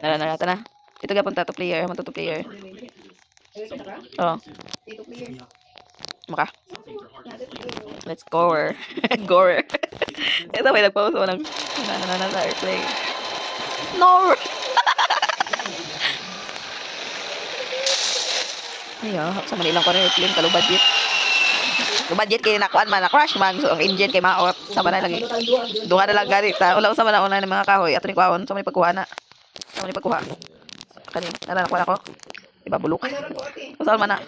Nara, na. Ito gapon ta to player, man to player. Oh. Maka. Let's go. Gore. Ito may nagpause mo ng na airplay. No. Ayo, sa Manilang ko na airplane kalau budget. Yung budget kay nakuan man na crash man so ang engine kay maot sama na lagi. Duha na lang gani ta. Wala sa man una ni mga kahoy ato ni kuhaon sa may pagkuha na. Sa may pagkuha. Kani nara ko ako. Iba bulok. Saan man na?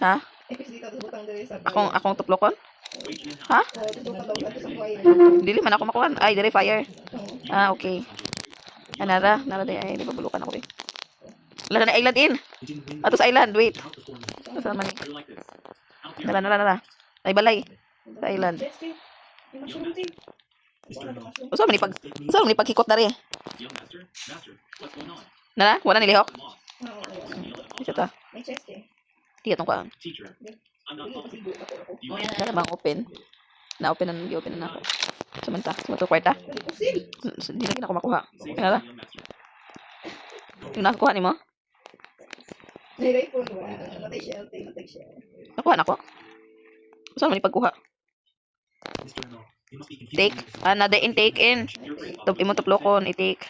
Ha? Akong tuplokon? Ha? Dili man ako makuan. Ay, dili fire. Ah, okay. Nara day ay di pa bulukan ako eh. Wala na island in. Ato sa island, wait. Saan man? Nara. Ay balay. Sa island. Saan man ipagkikot na rin? Nara? Wala nilihok? Ito ta. Tiyo tong kuan. Nara bang open? Na-open na ako. Samanta, sumato kwarta. Hindi na ako makuha. Nara? Yung nakakuha ni mo? Nakuha na ako? Saan man ipagkuha? Take. Another intake in. Imo tuplokon, i-take.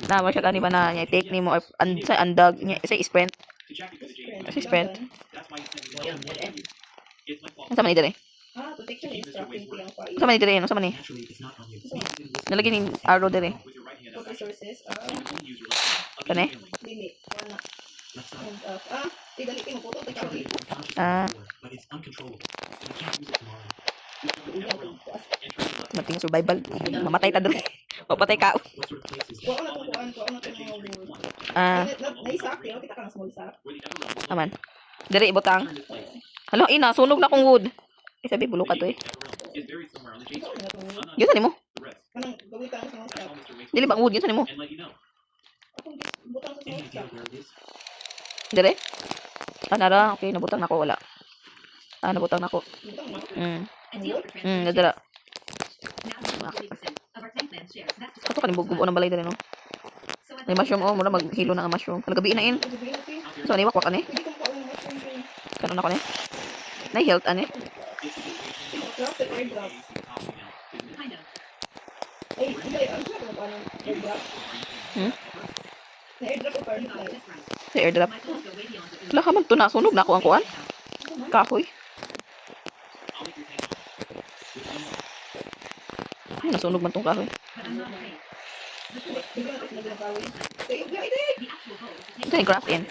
Na, mo siya gani ba na niya i-take ni mo or sa andag niya isa sprint. Sa sprint. Sa man dire? Sa man dire, no sa man ni? Nalagyan ni arrow dire. Kane? Mating survival. Mamatay ta dali. Papatay ka. Aman. Diri ibutang. Halo, ina, sunog na kong wood. Sabi bulukan to eh. Yun sa nimo? Dili bang wood yun sa nimo? Dire? Nara, okay, nabutang na ako, wala. Nabutang na ako. Nadara. Ato ka nimbugo ng balay dire no. May mushroom mura maghilo na ang mushroom. Kalagabi na in. So ni wakwak ani. Kanon ako ni. Nay health ani. Sa airdrop. Wala ka man to na. Sunog na ako ang kuwan. Kahoy. Ay, nasunog man tong kahoy. Ito yung craft in.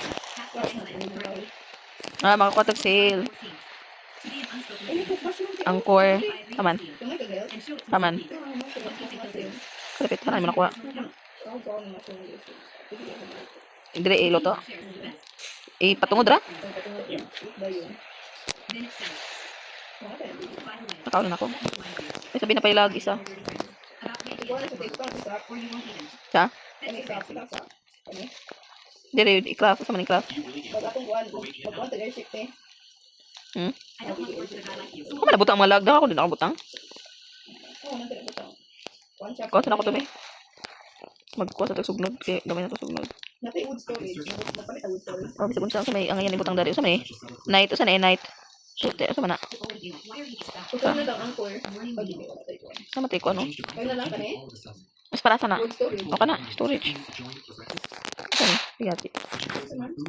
Makakuha tag sale. Angkor. Taman. Kalapit. Saan mo nakuha? Dire ilo to. Patungod ra? Nakaw na ako. Ay, sabi na pailag isa. Sa? Dire i-craft. Sa man i-craft? Ako man nabutang mga lag. Ako din ako butang. Kuha sa na ako to be. Magkuha sa tagsugnod. Kaya gamay na tagsugnod. Oh, bisa kunsa sa may ang yan ibutang dari sa may night sa night. Shit, sa mana? Sama tay ko ano? Mas para sana. O kana, storage. Ano? Piyati.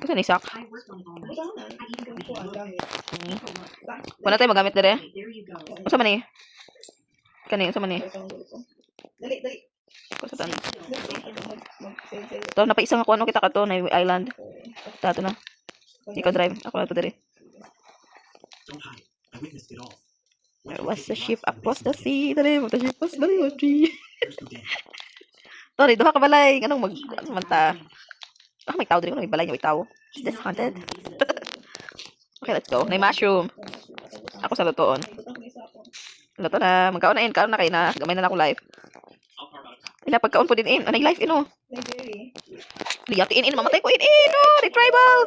Kasi ni sak. Wala tayo magamit dire. Sa man ni? Kani sa man ni? Dali. Ko sa tanan. To napaisang ako ano kita ka to na island. Tato na. Ikaw drive. Ako na to dire. There was a ship across the sea. Dali mo the ship was very tree. Sorry, duha ka balay. Anong man ta? May tao dire ko may balay niya, may tao. Is this haunted? Okay, let's go. May mushroom. Ako sa lutoon. Luto na. Magkaon na in. Kaon na kayo na. Gamay na ako live. Ila pagkaon po din in. Anay life ino. Liyati in. Mamatay ko in. Oh, the tribal.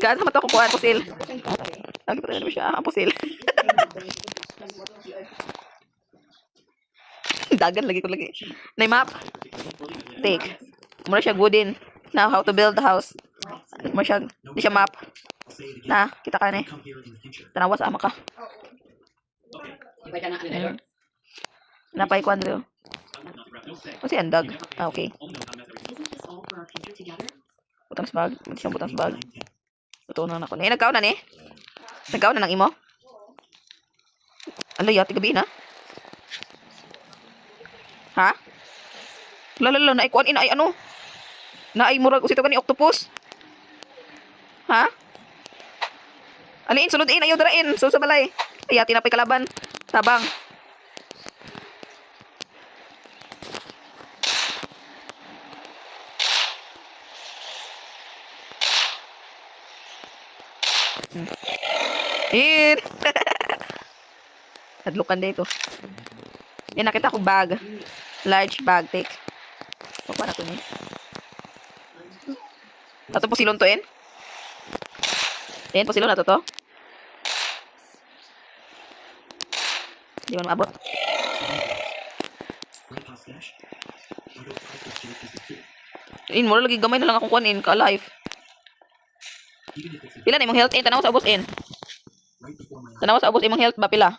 Gaan sa mata ko kuhaan. Pusil. Lagi pa rin naman siya. Pusil. Dagan lagi ko lagi. Na map. Take. Mura siya wooden. Now how to build the house. Mura siya, di siya map. Na, kita ka ni. Tanawa sa ama ka. Mm. Napay ko Andrew. Kasi andag. Ah, okay. Butang sa bag. Hindi siyang butang sa bag. Tutunan ako. Nagkaon na ni? Nagkaon na ng imo? Ano yati gabi na? Ha? Lalala, naikuan ina ay ano? Na ay murag usito ka ni octopus? Ha? Aliin, sulod in, ayaw darain. Sulod sa balay. Ay, yati na pa'y kalaban. Tabang. In. Hadlukan dito. Yan, nakita ko bag. Large bag, take. O, para to ni. Ato po silon to, en? Ayan po silon, ato to. Di man maabot. In, mura lagi gamay na lang akong kuhanin ka life. Pila na imong health, in? Tanaw sa ubos, in. Tanaw sa ubos imong health ba, pila?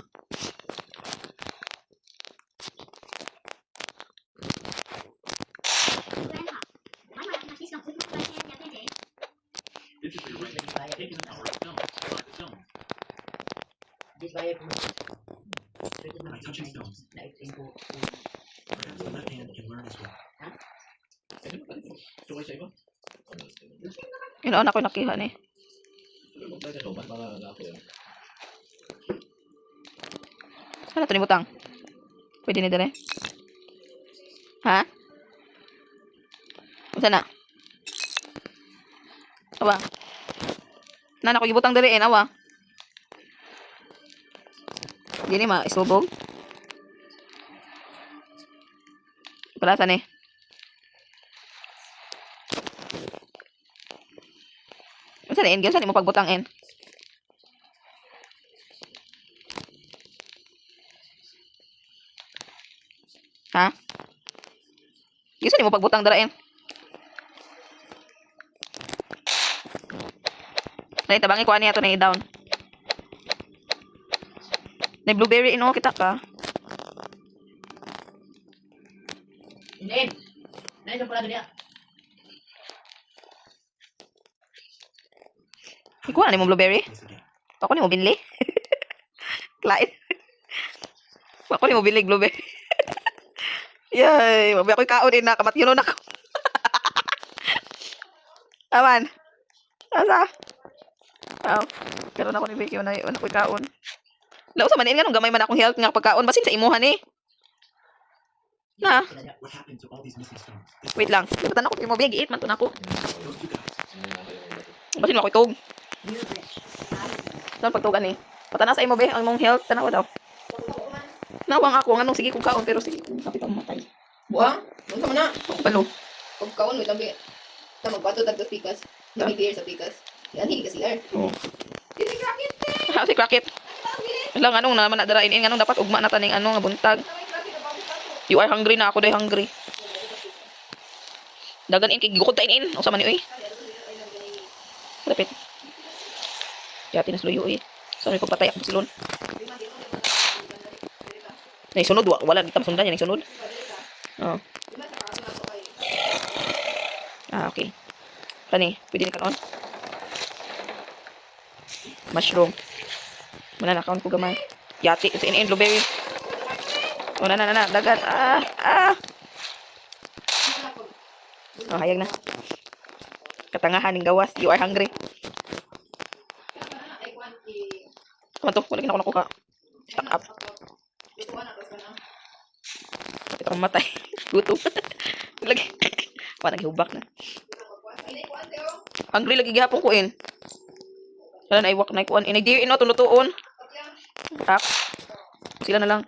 Inoon ako nakiha ni. Ano to ni butang? Pwede ni dire? Ha? Unsa na? Awa. Nana ko gibutang dire en awa. Dini ma isubog. Palasa ni. Unsa na en? Gyud sa ni mo pagbutang en? Ha? Gyud sa ni mo pagbutang dara en? Nay tabangi ko ani ato na i-down. Nay blueberry ino kita ka. Hindi. Nay sa pala dia. Ikuha ni mo blueberry? Ako ni mo binli. Klain. Ako ni mo binli blueberry. Yay, mabi ako'y kaon din na kamatyon na ako. Aman. Asa? Aw. Pero na ako ni Vicky na ako'y kaon. Laos man nga nung gamay man akong health nga pagkaon basin sa imuhan ni. Na. Wait lang. Patan ako mo bigi 8 man to nako. Basin mo ako'y tug. Saan pagtugan ni? Patana sa imo be ang mong health tanawa daw. Nawang ako nganong sige kung kaon pero sige kung kapit ang matay. Buang? Unsa man na? Palo. Pag kaon wait lang be. Ta magpato tag pikas. Dami beer sa pikas. Yan hindi kasi er. Oh. Dili krakit. Ha si Cracket. Lang anong naman na darain nganong dapat ugma na taning ano nga buntag. You are hungry na ako day hungry. Dagan in kay gukod tain in. Unsa man ni oy? Lapit. Yati na sluyo oy. Sorry ko patay ako silon. Nay sunod wala kita masundan yan sunod. Oh. Ah, okay. Kani, pwede ni karon. Mushroom. Mana na kaon ko gamay. Yati sa in blueberry. Oh, na dagat. Oh, hayag na. Katangahan ning gawas. You are hungry. Kaman to, wala na ako nakuha. Stuck up. Kapit akong matay. Gutom. Lagi. Wala naghubak na. Hungry lagi gihapon ko in. Wala na iwak na ikuan. Inay ino tunutuon. Tak. Sila na lang.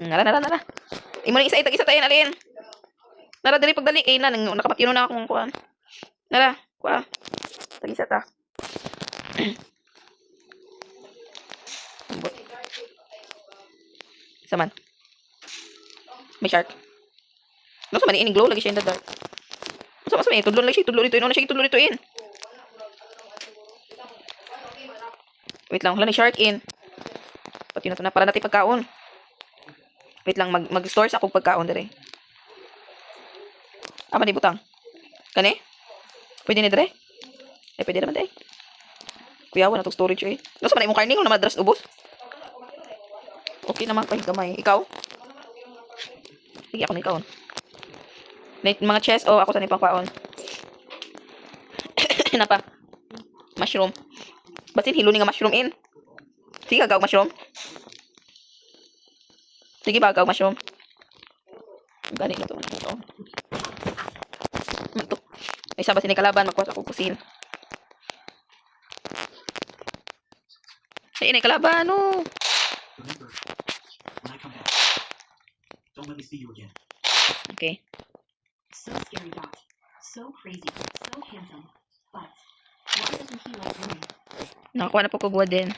Nara. Imo na isa tayo alin. Nara dali pagdali kay na nakapatino na akong kuan. Nara, kuha. Tag-isa ta. Saman. May shark. No, sa man ini glow lagi siya in the dark. Sa may tudlo lagi siya, tudlo dito in. Ano siya tudlo dito in? Wait lang, wala ni shark in. Pati na to na para natin pagkaon. Wait lang, mag-store sa akong pagkaon dire. Ama di butang. Kani? Pwede ni dire? Eh, pwede naman dire. Kuya, wala itong storage eh. Nasa man imong karning kung naman adras ubos? Okay naman pahigamay. Ikaw? Sige, ako na ikaw. Mga chest, oh, ako sa nipangpaon. Na pa. Mushroom. Basin hilo ni nga mushroom in. Sige, agaw mushroom. Sige ba, agaw mushroom. Gani na to. Ito. Ito. Ay, sa basin ni kalaban, magkuha ako kusin. Ay, inay kalaban, no. Remember, when I come back, don't let me see you again. Okay. So scary Dot. So crazy. So handsome. But why doesn't he like women? Nakakuha na po ko buwan din.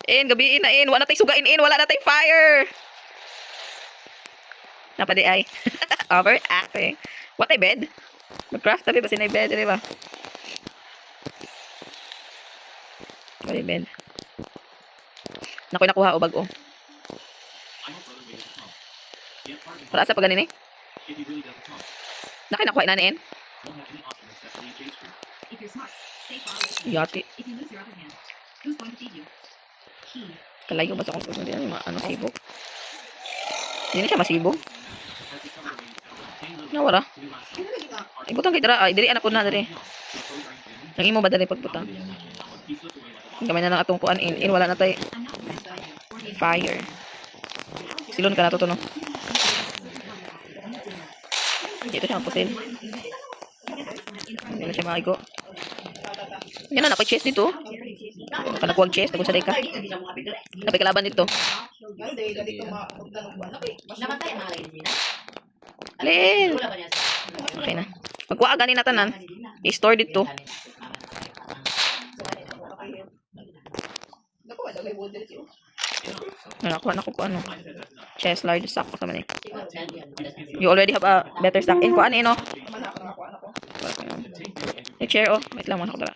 In, gabi in na in. Wala na tayo sugain in. Wala na tayo fire. Napadi ay. Overacting. What ay bed? Mag-craft tabi. Basta na bed. Diba? What ay bed? Nakoy nakuha o bago. I hope brother made it to come. Yet pardon Para sa paganin eh. if he really doesn't come. Nakay nakuha na in. Won't have any option except to leave Jade Street. If you're smart, stay far away from him. Yati. If you lose your upper hand, who's going to feed you? He. Kalayo ba sa kung susunod yan? Ano sibog? Hindi na siya masibog. Has discovered a way to hang loose Nawara. to do last Ano lagi ka? Ay, butang kay dara. Ay, diri anak ko na diri. Nang imo ba dali pagbutang? He slipped away like a Gamay na lang atong kuan in. In wala na tay I'm not the best diver or the fire. Silon ka na to no. Dito siya pusil. Hindi na siya maigo. Yan na, nakoy chest dito. Kanakuwag chest. Tagod sa day ka. Napay kalaban dito. Ano dahil dali ka magtanong ba? Nakay, Namatay ang mga lady nila. Alin. Wala ba niya? Okay na. Magkuha ganin na tanan. I-store dito. nakuha daw may wooden siya. Nakakuha na ko ano. Chest large sack ko sa man eh. You already have a better stack. In kuan no. Naman ako nakuha na ko. Yung chair oh. Wait lang muna ko dala.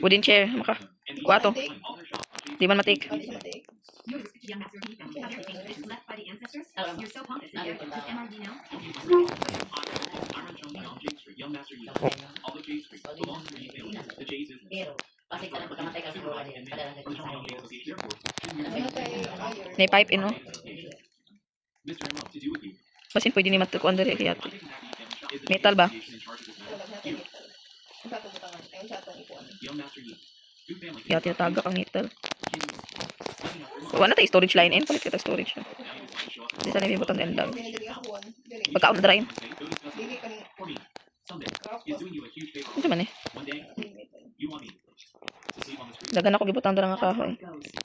Wooden chair. Maka. Kuha to. Di man matik. Ano siya matay? You're the young master of Ethan. Have everything that is left by the ancestors. You're so pompous and arrogant. Does MRD know? I run Chong on Jade Street, Young Master Yi. All of Jade Street belongs to the family. The Jays is Kasi ka lang pagkamatay ka siguro and pala lang from Chong Jade to the airport. Ano tayo iron? May pipe in no. Mr. M to do with you. Basin pwede ni matukuan dali kaya. I think that is the Metal ba? in charge of this matter. Wala natin ito. Ang satong butangan. Ay, ang satong ikuan. Young Master Yi. Two family. Kaya tinataga kang metal. Nothing else. Wala na tayo storage line in. Palit kita storage. Di sana may butang din lang. Dili dili ako kuan. Dili. Pagkaon na dry. Dili ka ni For me, someday, craft is was. doing you a huge favor. Ano man eh. One day, you want me to sleep on the street. Dagan ako gibutang dara nga kahoy.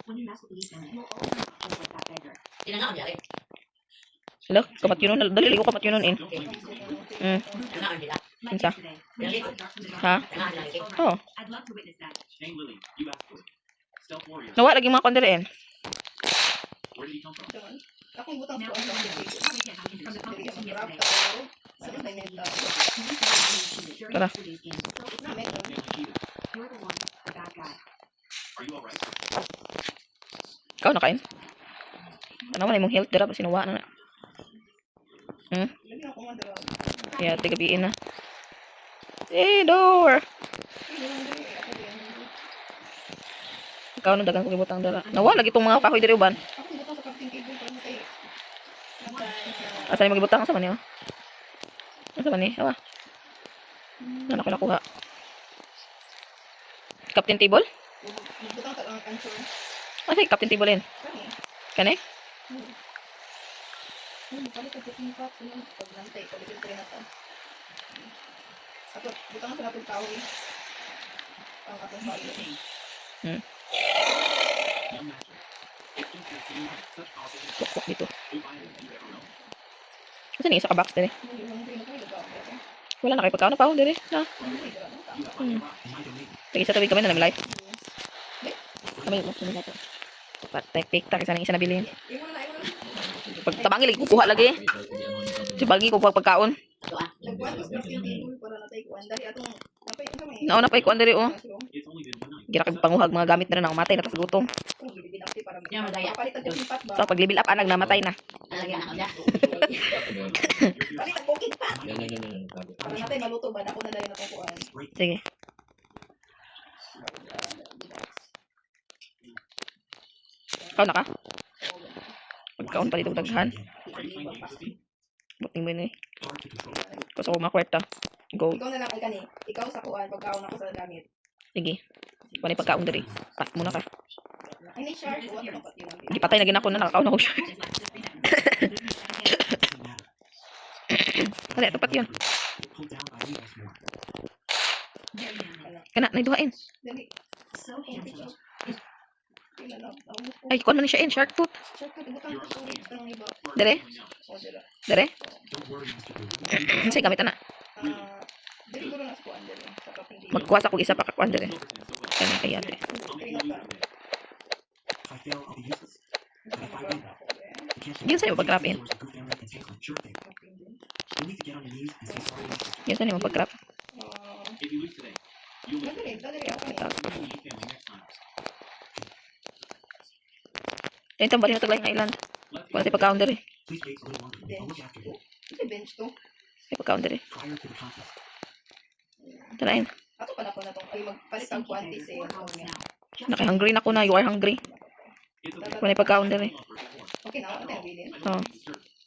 When you mess with Ethan, you'll always have to hold like that beggar. Dili na ako Hello, kamat yun nun. Dali ligo kamat yun nun in. Don't blame me for being Mm. Like Insa? yesterday, when you got dark from the dark Ha? side. Oh. I'd love to witness that. Shane Lily, you asked for it. Stealth Warrior, Nawa lagi mga kondere in. where did he come from? Daman. Akong butang Now, ko ang you dili. can't have him from the Dili competition ka mag-craft yesterday. ako. Sa mga neta. During Tara. yesterday's game, so it's Na not meron. Family cheated. you're the one, the bad guy. Are you alright? Ikaw nakain. Ano man imong health dira pa sinuwa na na. Dili ako nga dala. Kaya tigabiin na. Door. Ikaw na dagan ko gibutang dara. Nawa lagi tong mga kahoy diri uban. Ako butang sa crafting table ko kay. Asa ni magibutang sa man niyo? Asa man ni? Awa. Ano ko nakuha? Captain table? Butang ta ang answer. Asa yung captain table in? Kani. Kani? Palit ka yung cup. Pag nantay, palit ka rin ata. Ako, butang sa napong tao eh. Ang atong value. Young Master, it's just that you have such powerful Kukwak dito. who I am you ever know. Asa ni isa ka box diri? Hindi mo hindi na kayo nagawa. Wala na kay pagkaon pa diri. Na. You have my rock, my domain. Lagi sa tabi kami na namin live. Kami mo sa nato. Pat tek tik tak isa nang isa nabilin. Imo na, imo na. Pag tabangi lagi kukuha lagi. Si bagi ko pagkaon. Nagkuhan ko sa table para natay kuhan. Dali atong napay ko may. Nauna pa ikuan diri oh. It's only been 1 night. Gira kay panguhag mga gamit na rin ako matay na tas gutom. Yan madaya. Palitan yung lipat ba? So pag level up anag namatay na. Alagyan ako dyan. Palitan bukid pa. Para natay maluto ba dako na dali natay kuhan. Sige. Ikaw na ka? Pagkaon pa dito daghan. Buting mo ni. Kasi ako makwerta. Go. Ikaw na lang kani. Ikaw sa kuhan pagkaon ako sa gamit. Sige. Panay pagkaon diri. Pas muna ka. Ay ni shark o ano pati lang. Gipatay na ginako na nakakaon ako siya. Wala, tapat yun. Kana, naiduhain. Dali. So handsome. Ay, kuan man ni siya in, shark tooth. Shark ko butang ko ulit ang iba. Dere? O dira. Dere? Sige, gamit na. Dili ko na sa kuhan dali. Sa kaping di. Magkuha sa kong isa pa kakuan dere. Kaya kaya ate. Yun sa'yo, pag-grapin. Yun sa'yo, pag-grap. If you lose today, you'll lose Dali, dali ako ni. family next time. Yan itong bali na taglayang island. Wala tayo pagkaon dere. Kasi bench to. Tayo pagkaon dere. Tanayin. Ato pa na po na tong ay magpalit ang quantities eh. Naki-hungry na ko na. You are hungry. Wala tayo pagkaon dere. Okay na, ano tayo bilhin? Oh.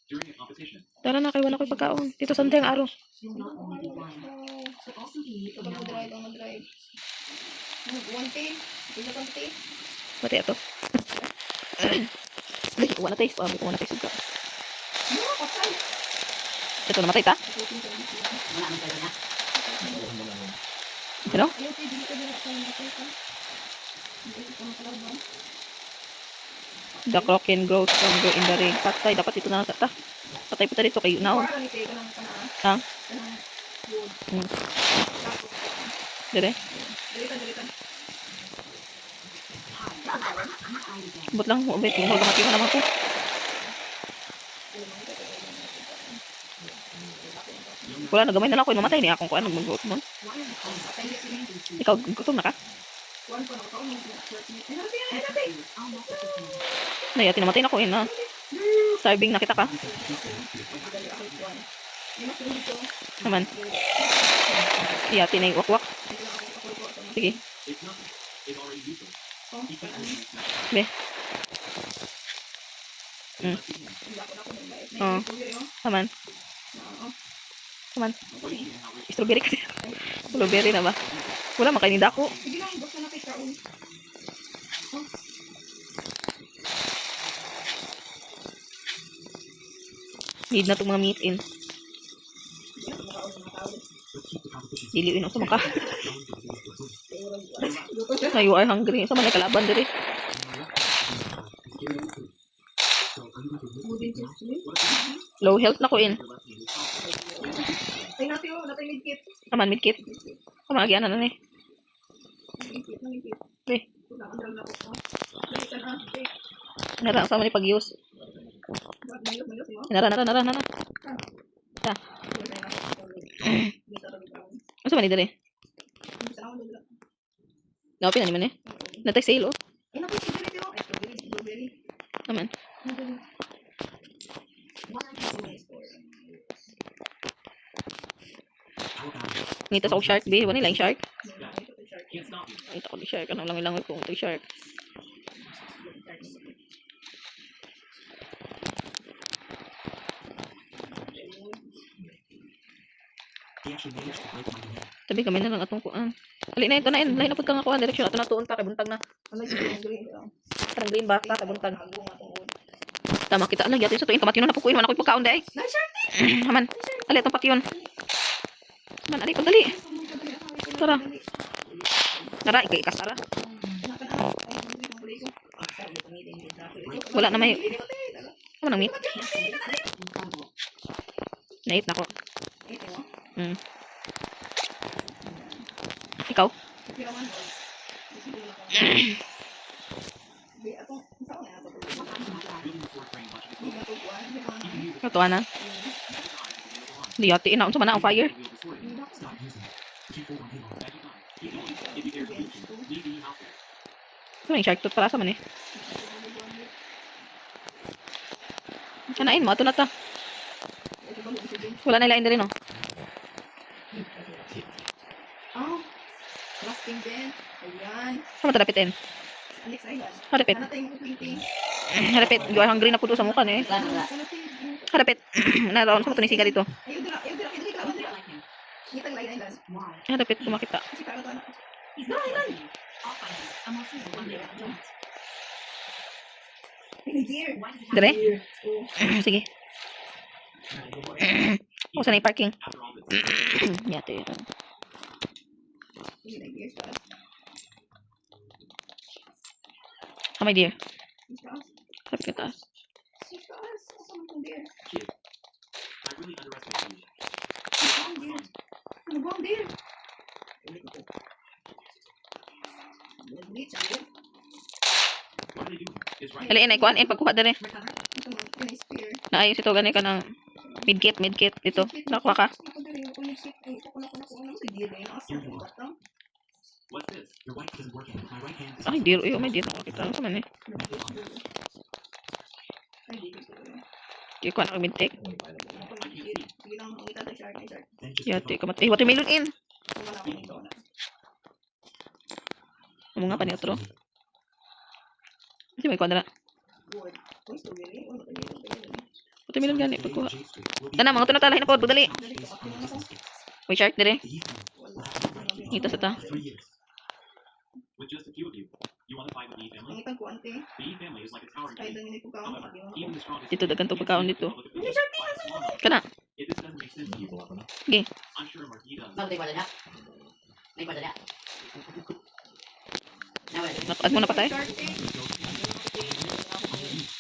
During a competition, Tara na, kay wala ko'y pagkaon. Dito sa ang araw. You'll not only be blind, but also be Ito mo drive, ang drive. 1K? Isa pang K? Pati ito. Ay, wala tayo. Wala tayo suga. Ano, patay. Ito, namatay ta? wala nang talaga. Sino? Ayaw tayo, dili ka dili ako yung patay ka. Dili ka makalaban. The clock can grow stronger in the rain. Patay, dapat ito na lang ta. Patay pa dito kayo na. Para ni tayo ka ng kanaan. Ha? Kanang wood. Hmm. Tapos, Dire. dili ka. But lang, wait. Huwag matiwa naman ko. Wala na, gamay na lang ako. Mamatay niya akong kuan. Mag-vote mo. Ikaw, gutom na ka? One ko na ako, may shirt niya. Ay, natin. Nay, ati namatay na ko. Na. Starving na kita ka. Dali ako yung one. Yung mas dito. Naman. Ati na yung wakwak. Sige. it's not. It's already useless. Oh, parang ano. Be. Wala ko na ako ng bayad. May Oo. sugar yun. Naman. Oo. Naman. Strawberry kasi. Strawberry na ba? Wala, makainida ako. Sige lang, basta na kay Kaun. Need na itong mga meat in. Diliwin ako sa maka. Na you are hungry. Sa man kalaban diri. Low health na ko in. Ay, natin yun. Natin midkit. Naman midkit. Sama lagi ano na ni. Midkit. Eh, Wala kang drag na ako. Dali ka na. Okay. nara sama ni pag-use. Mayos mo. Nara. Ta. Wala na ako. Hindi sa tabi Kaun. Asa man ni diri? Hindi sa ako nila. Naopin na ni man eh. Natay sale oh. Ay, naku, strawberry yun. Ay, strawberry. Naman. Ngita sa shark be. Wala lang shark. Can't stop you. Ngita ko di shark. Ano lang ilang ko ito shark. Tabi kami na lang atong kuan. Ali na ito na lain na pud ka nga kuan direksyon ato na tuon pa kay buntag na. Parang green ba ka buntag. Tama kita lang yati sa tuin kamatyon na pukuin man ako pagkaon dai. Nice shirt. Aman. Ali atong pakyon. Man ali pag dali. Tara. Tara ikay kasara. Wala na may ano nang meat. Nait na ko. Ikaw? Force range much of its Hindi movement. matukuan. He can use it Katuwa na. to the line. Di yati ina unsa man na ang fire. He will destroy it. Stop using it. G4 on halo. Magic line. Keep going. If he dares to use it, leave the house there. Sa may shark tooth para sa man eh. Kanain mo ato na ta. Wala na ilain diri no. Oh, rusting din. Ayan. Sama ta dapitin. Alex Island. Harapit. Hanap tayong upinting. Harapit. You are hungry na puto sa mukha eh. Harapit. Naroon sa tunisiga dito. Ayaw dira, ayaw dira, ayaw dira, ayaw dira. Ngitang lain island. Why? Harapit kumakita. Kasi parang ito, anak. He's not ready. I'll find him. Unless he's the one that don't. Ay, dear. Why does he have Dire. Dear. Oh. Sige. O sa na yung parking. After all this, Yate. Hindi na gears taas. How my dear? Gears taas. Harapit ka taas. Gears taas. Asa man itong dear? kid, I really underestimated you. Ano ba ang dear? Ano ba ang dear? Ulit ko. Bleach, ang dear. What are they doing? It's right. Aliin ay kuan pagkuha dere. recover? Ito mo, ito na yung spear. Naayos ito gani ka ng midkit dito. Nakuha ka. Ito dere, yung ulit shit. Ay, ito ko na. Ano si dear na yun? Asa yung batang? What's this? Your right isn't working. My right hand is Ay, dear. Uy, may dear. Nakakita. Ano man eh. Ay, di ko. Di ko na midtik. Sige lang, ang itatay shark, ay shark. then just Yate ka matay. Watermelon in. Wala ko nito na. Amo nga pa ni otro. Kasi may kuan dara. Good. Uy, strawberry. Uy, matagay. Watermelon gani pagkuha. J Street will be Kana mga tunod talahin na pod dali. Dali ko, ako na ako. Uy, shark dire. the evening Wala. Ito sa ta. 3 years. With just a few of you, you want to fight with the E Ang family? itang kuante. The E family is like a towering Kahit tree. lang hindi ko kaon. Pati mo Even ako. the strongest. Dito dagan to pagkaon dito. Kana. Kana. If this doesn't make sense to you, Sige. I'm sure Marquis does. Nakaad mo na patay. Shark eh.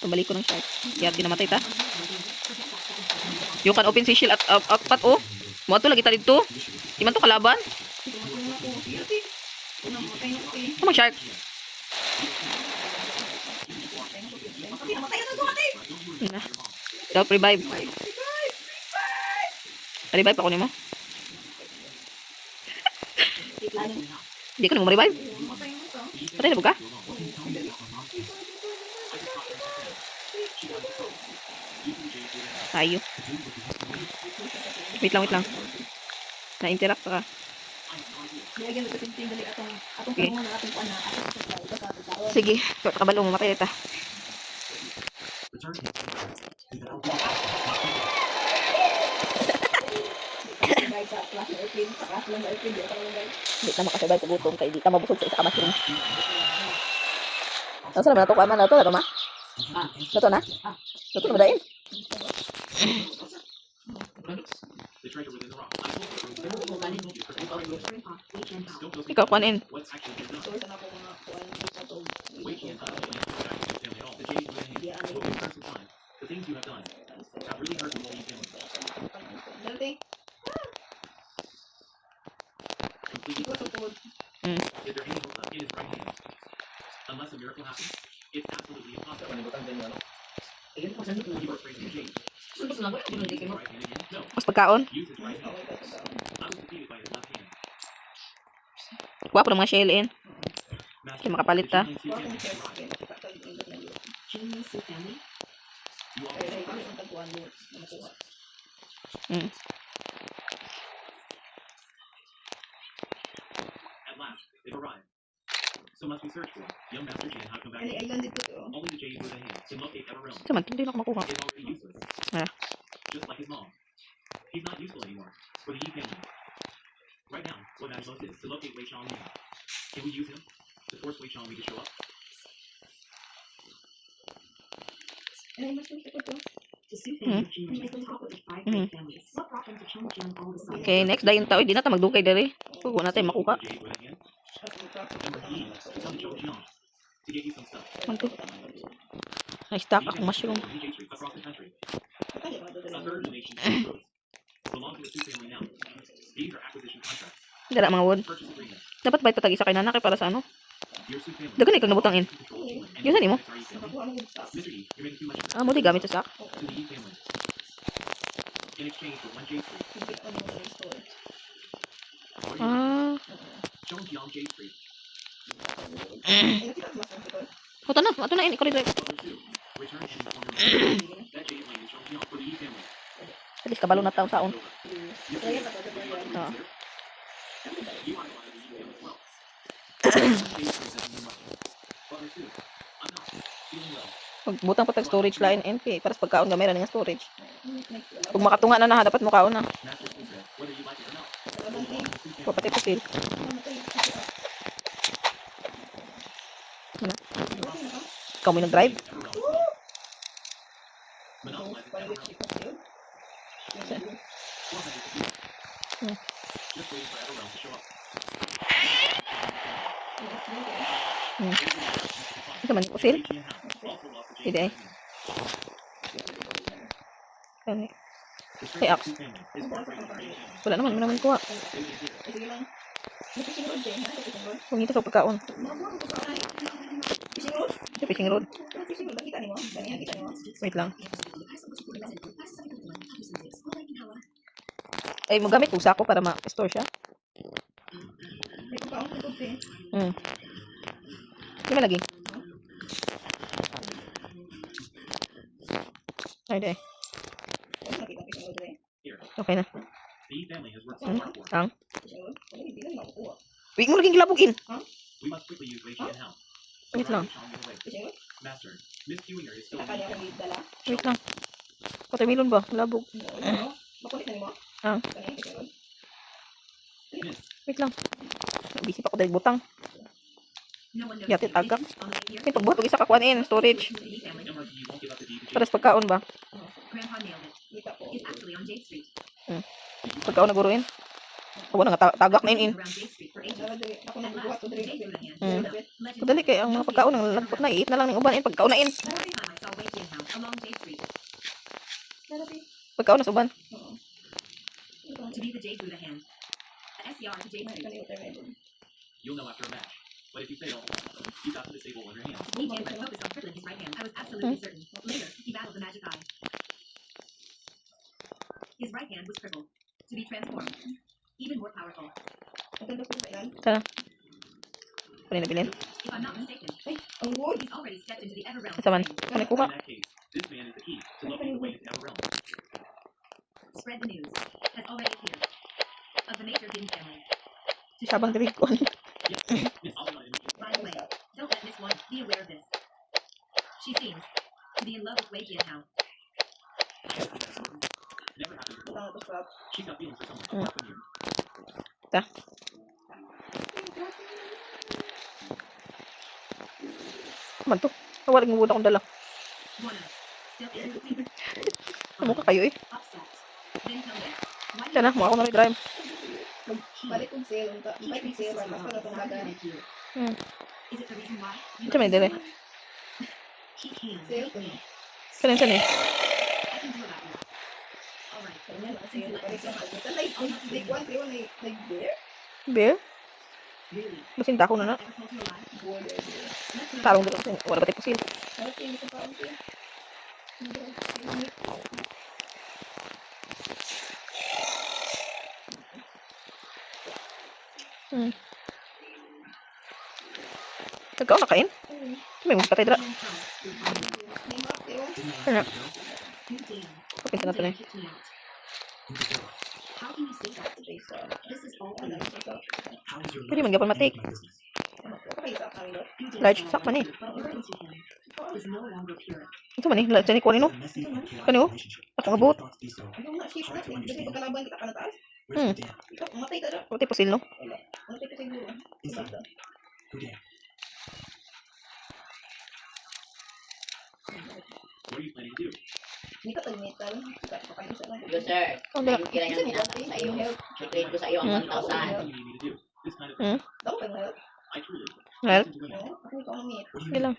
Pabalik ko ng shark. Yate namatay ta. You can open si shield at pat oh. Mo ato lagi ta dito. Di man to kalaban. Tumatulong ako. Sige, ate. Unang matay na ko eh. Tama shark. Ate, namatay na to, ate. Yun na. Self revive. Revive ako nimo. Hindi ko na mo revive. Namatay na to. Patay na po ka? Tayo. Wait lang. Na-interact pa ka. Nilagyan mo kasi dali atong Okay. pangunan atong kuan na atong supply basta tao. Sige. Kabalo mo. Matay ta. Return him. Guys, sa class ng airplane, sa class lang ng airplane, di ako lang guys. Hindi na makasabay sa gutom kay di ka mabusog sa isa ka machine. Ang sarap na to. Kuha man na to. Nato ma? Nato na? Nato na ba dahin? The treasure within the rock. I told you. Ikaw kuhanin. What's actually been done? So, isa na ako mga kuan dito to. We can't family at all. The J's within him. What we've heard some time. The things you have done have really hurt the whole family. Dali. Completely. Iko support. Is there any hope left in his right hand? Unless a miracle happens, it's absolutely impossible. You are afraid of the J's. Use his right hand again? No. Mas pagkaon. Use his right hand. Okay, kasi daw. I was defeated by his left hand. Kuha po ng mga shell in. Master, Kaya makapalit ta. the Genius Kuha family kong chest. arrived. Kaya kakag indot na yun. Genius and family? You all Kaya kaya ang tagpuan mo na makuha. at last, they've arrived. So must we search for young Master Jin how to come back? Any island dito to. Only the J's within him can locate Ever Realm. Saman, hindi na ako makuha. Is already useless. Ah. Just like his mom. He's not useful anymore for the Yi family. Right now, what matters most is to locate Wei Changli. Can we use him to force Wei Changli to show up? Ay, mas yung ko to. To soothe him, Genius is the top of the five great families. What brought them to Chongjiang all of a sudden? Okay, next dayon tao. Hindi na ta magdukay dere. Huwag na tayo makuha. The J's within him. Tapos magpapit And Marquis, tell the Zhongjiang to get you some stuff. Manto. Na-stack akong mushroom. DJ Street across the country. Ay, ano A dito third of the nation's roads belong to the two family now. These are acquisition contracts, Dara mga wood. purchase agreements. Dapat ba ito tag-isa kay nana kay para sa ano? Your Sioux family. Dagan ikang nabutang in. Yun sa nimo. Nakakuha mo yung stock. Mr. E, you're making too much Ah, mo di gamit sa sak. to the E family. In exchange for 1 J Street. Bigyan ko mo ng store. What do you Ah, show them beyond J Street? Ay, nakita ko mas ang store. hutan na, ato na ini ko dito. Level 2. Return and inform your that J lane is shown beyond for the E family. At least kabalo na taon saon. Kaya ka ba yan? Oo. You are one of the E family as well. J Street doesn't mean much. Level 2. I'm not feeling well. Magbutang pa tag storage line NP para sa pagkaon gamay ra nga storage. Kung makatunga na dapat mo kaon na. Master Sioux said, whether you like it or not. Papatay po sil. Ikaw mo nag-drive? Monopolizing Parang everyone. chip na sa'yo. Hmm. Just waiting for everyone to show up. Ito man po sil. AT&T also lost the J Hindi eh. Kani. The Hey, Ax. Sioux family is heartbreaking for AT&T. Wala naman, naman kuha. They made it here. Ay, sige lang. May fishing rod din, ha? Fishing rod. Kung ito sa pagkaon. Makakuha ko sa ay. Fishing rod? Sa fishing road. Ang fishing rod, nakita niyo? Ganyan, kita niyo? Wait lang. Ay, mo gamit usa ko para ma-store siya. May pagkaon ko din. Di ba lagi? Ay, di. Ay, nakita ang fishing rod rin. Here. Okay na. The E family has worked so hard for. Ang. Fishing rod? Ay, hindi na makukuha. Wait mo laging gilabugin. We must quickly use Wei Qi and Hao. Wait lang. Fishing rod? Master, Miss Hewinger is still in Nakakaya the akong dala. Wait lang. Watermelon ba? Labog. Makulit na niyo mo? Ah. Ganyan, fishing rod. Miss, Wait lang. Busy pa ko dahil butang. No one knows Yati tagak. on the way here. May pagbuhat og isa ka kuan in storage. To the E family. MRP won't give up the D to J. Para sa pagkaon ba? Grandpa nailed it. Kita ko. It's actually on J Street. Pagkaon na guruin. Wala nga tagak na in. Around J Street for ages. Dala dali. Ako nang bubuhat ko dali. Legend. Kadali kay ang mga pagkaon ng lagpot na iit na lang ng uban in pagkaon na in. Every time I saw Wei Jian House along J Street Pagkaon na sa uban. to be the J Buddha hand. The SCR to J Street. You'll know after a match. But if you fail, you got to disable one of your hands. Wei Jian was focused on crippling his right hand. I was absolutely certain. Later, he battled the magic eye. His right hand was crippled. To be transformed. Even more powerful. Sana. Kunin na bilin. If I'm not mistaken, Ang wood. he's already stepped into the Ever Realm. Sa man. Kunin kuha. In that case, this man is the key to locating the way to the Ever Realm. Spread the news. Has already appeared. Of the major Din family. To show Sabang up. diri ko. Yes, I'll be on it. By the way, don't let Miss One be aware of this. She seems to be in love with Wei Jian House. Never happened before. Tama to scrap. She's got feelings for someone apart from you. Ta. Man to. Wala mo akong dala. One of still incomplete. Amo ka kayo eh. Upset. Then tell me. Why Sana mo ako na drive. Balik kong sale. Balik kong sale. Mas para kung haga. Is it the reason why? Sa man dire. He came. Sale ko. Kanin sana eh. I can do about it. Alright. Ganyan, sale. Balik lang. Like, take one, take one, like there. Beer? Really? Basin dako na na. Ever told you a lie? Board. Let's not Tarong dito kasi wala ba tayo pusil. Ano siya, hindi ko pa ako. Nagkaon na kain? May mga patay dra. May map, ewan. Ano? You damn. Kapinta na to na eh. Kick me out. How can you say that? Jason. This is all for Ano, you. Jason. Pwede man gapon matik. Ano, kapag-isa kang lo. You did Large wrong. sak man eh. But your into him is no longer pure. Ito man eh. Diyan ko nino. Kano? Ako nga buot. Ano nga, shift na. Kasi pagkalaban kita ka na taas. Ikaw, matay ka na. Puti pusil no. Wala. Matay ka siguro. Basta. What are you planning to do? Hindi ka tag-metal. Kita ka kayo sa lang. Yo, sir. Oh, dala. Ayun kailan yung pinasa sa iyo. I-trade ko sa iyo ang Hmm. 1,000. What do you need me to do? This kind of Hmm? Daw ka na. I truly Well, listen to women. Oo, ako ikaw ang meet. sige lang.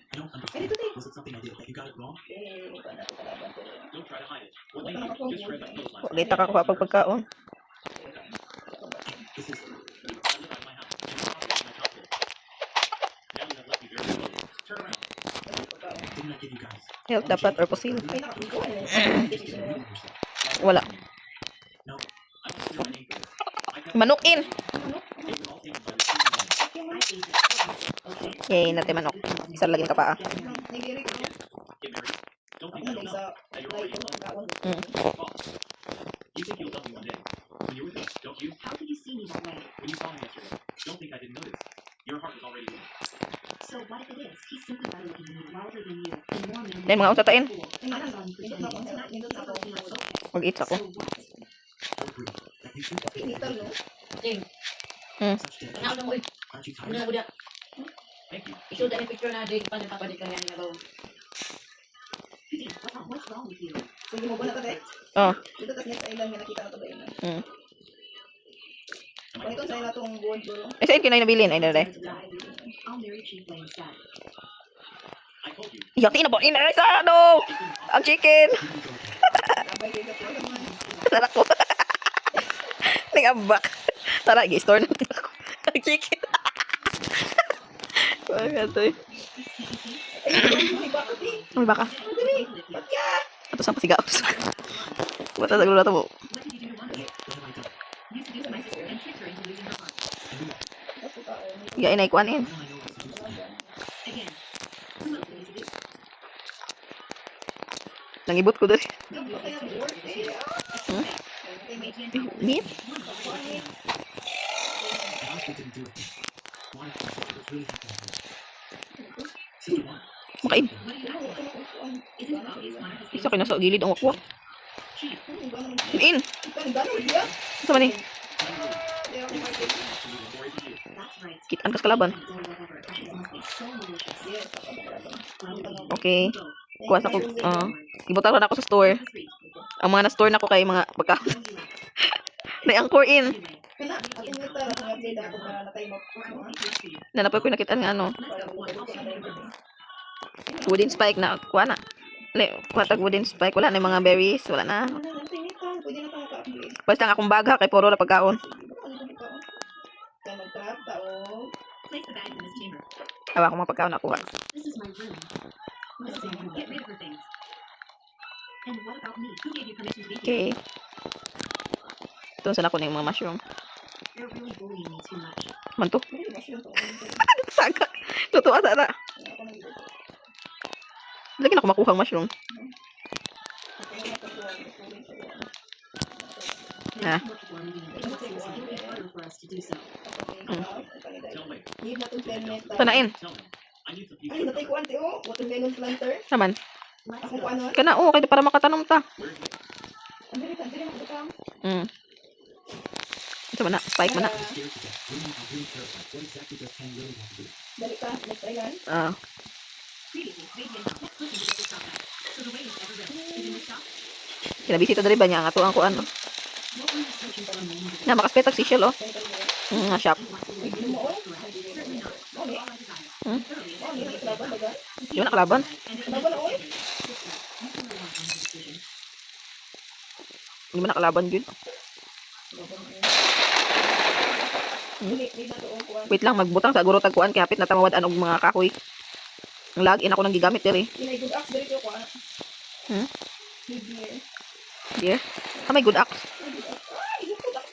Ay, dito din. Was it something I did that you got it wrong? Eh, hindi ka na kalaban ko. Don't try to hide it. What they do, just read my post last night. Kita ka kuha pag pagkaon. This is I live out of my house and I'm talking to my top kid. Now you have can I give you guys? Health dapat or pusil. Ay, nakakuha na. Wala. No, I was still waiting for this. I kept Manok in. they were all taken by the same man. Yay, natin manok. Isa lagi ka pa. Nagiri ko. Get married. Don't Ako think I don't nag know isa. that you're Like, already in love. kaon. Boss, you think you'll love me one day. When you're with me, don't you? How could you see me that way? When you saw me yesterday, don't think I didn't notice. Your heart was already with me. So what if it is? He's simply better looking than you, wilder than you, and more man. Dahil mga usatain. Ay, I nandun. saw you Nindot na ako. pretending. Nindot na ako. Mag-eats ako. So what? Don't agree. That makes you Pinital, no? such things. Ano lang mo eh. Aren't you Ano na tired? ko diya. Thank you. Isuot na yung picture na date pa ng papalit ka yan nga daw. Pretend, what's wrong with you? Sige mo ba na tate? Oh. Dito tas next island nga nakita na to ba yun? Mm. Kung ito sa ila tong gold bro. Eh, saan kinay nabilin? Ay, dada. I'll marry Chief Wayne instead. I told you. Yati na po. Inaray sa ano? Ang chicken. Abay kayo sa tuwa naman. Tara ko. Nangambak. Tara, i-store na ako. Ang chicken. Mga to eh. Ay, bakit eh? May baka. Ato sa pasigaw. Bata sa gulo na to mo. What did you do to Wanda? You seduced my sister and tricked her into losing her heart. Ako kaon. Iya, inay kuan in. Again, who else did you seduce? Nangibot ko doon. Gablo kaya work eh. Hmm? Ay, may Meat? I didn't do it. Why? It was really happening. Sister, why? Makain. What are you acting like? Isn't it obvious one of his Isa kayo nasa gilid ang wakwak. Chief, In. Ikan gano'n dia? Sa man eh. Kaya ako market. that's right. Kitaan kas kalaban. Or whatever, but it must be so malicious. Yes, ako market. Okay. Kuha sa ko. Ibutan ko na ako sa store. Ang mga na-store na ko kay mga pagkaon. Na-anchor in. Kana, ako nga tara sa update ako para na tayo Nanapay ko nakitaan nga ano. Wooden spike na. Kuha na. Kuha tag wooden spike. Wala na yung mga berries. Wala na. Pwede na tayo ka-update. Basta nga akong baga kay puro na pagkaon. Kaya mag-trap, tao. Place the bags in this chamber. Hawa ko mga pagkaon na kuha. This is my room. Listen, get rid of her things. And what about me? Who gave you permission to be here? Okay. Ito sila ko na yung mga mushroom. You're really bullying me too much. Manto. Pwede ba siya ito? Saga. Totoo ata na. Ako nag-dito. Lagi na ako makuha ang mushroom. Kaya nakatuwa, gustuin sa buwan. Ah. Look for me. It will be harder for us to do so. Tell me. Need na itong helmet. Tanain. Tell me. I need some Ay, future. natay ko ante oh. Watermelon planter. Naman. Let's Ako go. ko ano? Kana o. Kaya para makatanom ta. Where's it? Andiri makabutang. Ito man na. Spike man na. Scared to death. Really, I'm really terrified. What exactly does Ken really want to do? Dali ka, next island. Ah. Previously, Radiant House. Let's listen to this stop. So the way is ever real. Is in the shop? Kinabisita dali ba niya ang ato ang kuan. What were you searching for a moment ago? Na makaspetag si Shell oh. Ganito mo. Nga shop. You want to Ay, live ginom mo oh. Certainly not. Oh, ni. All I desire. Hmm? Thoroughly Oh, ni laban baga. Di ba nakalaban? and it Laban oh. you can rely on the decision. Di ba nakalaban yun? Need na to oh. kuwan. Wait lang. Magbutang sa guro tagkuan. Kaya hapit na tamawad og mga kahoy. Ang lagin ako nang gigamit diri. Inay good axe dali ko kuwan. Hmm? Need beer. Dear. Ah, may good axe. Ay, good axe. Ay, good axe.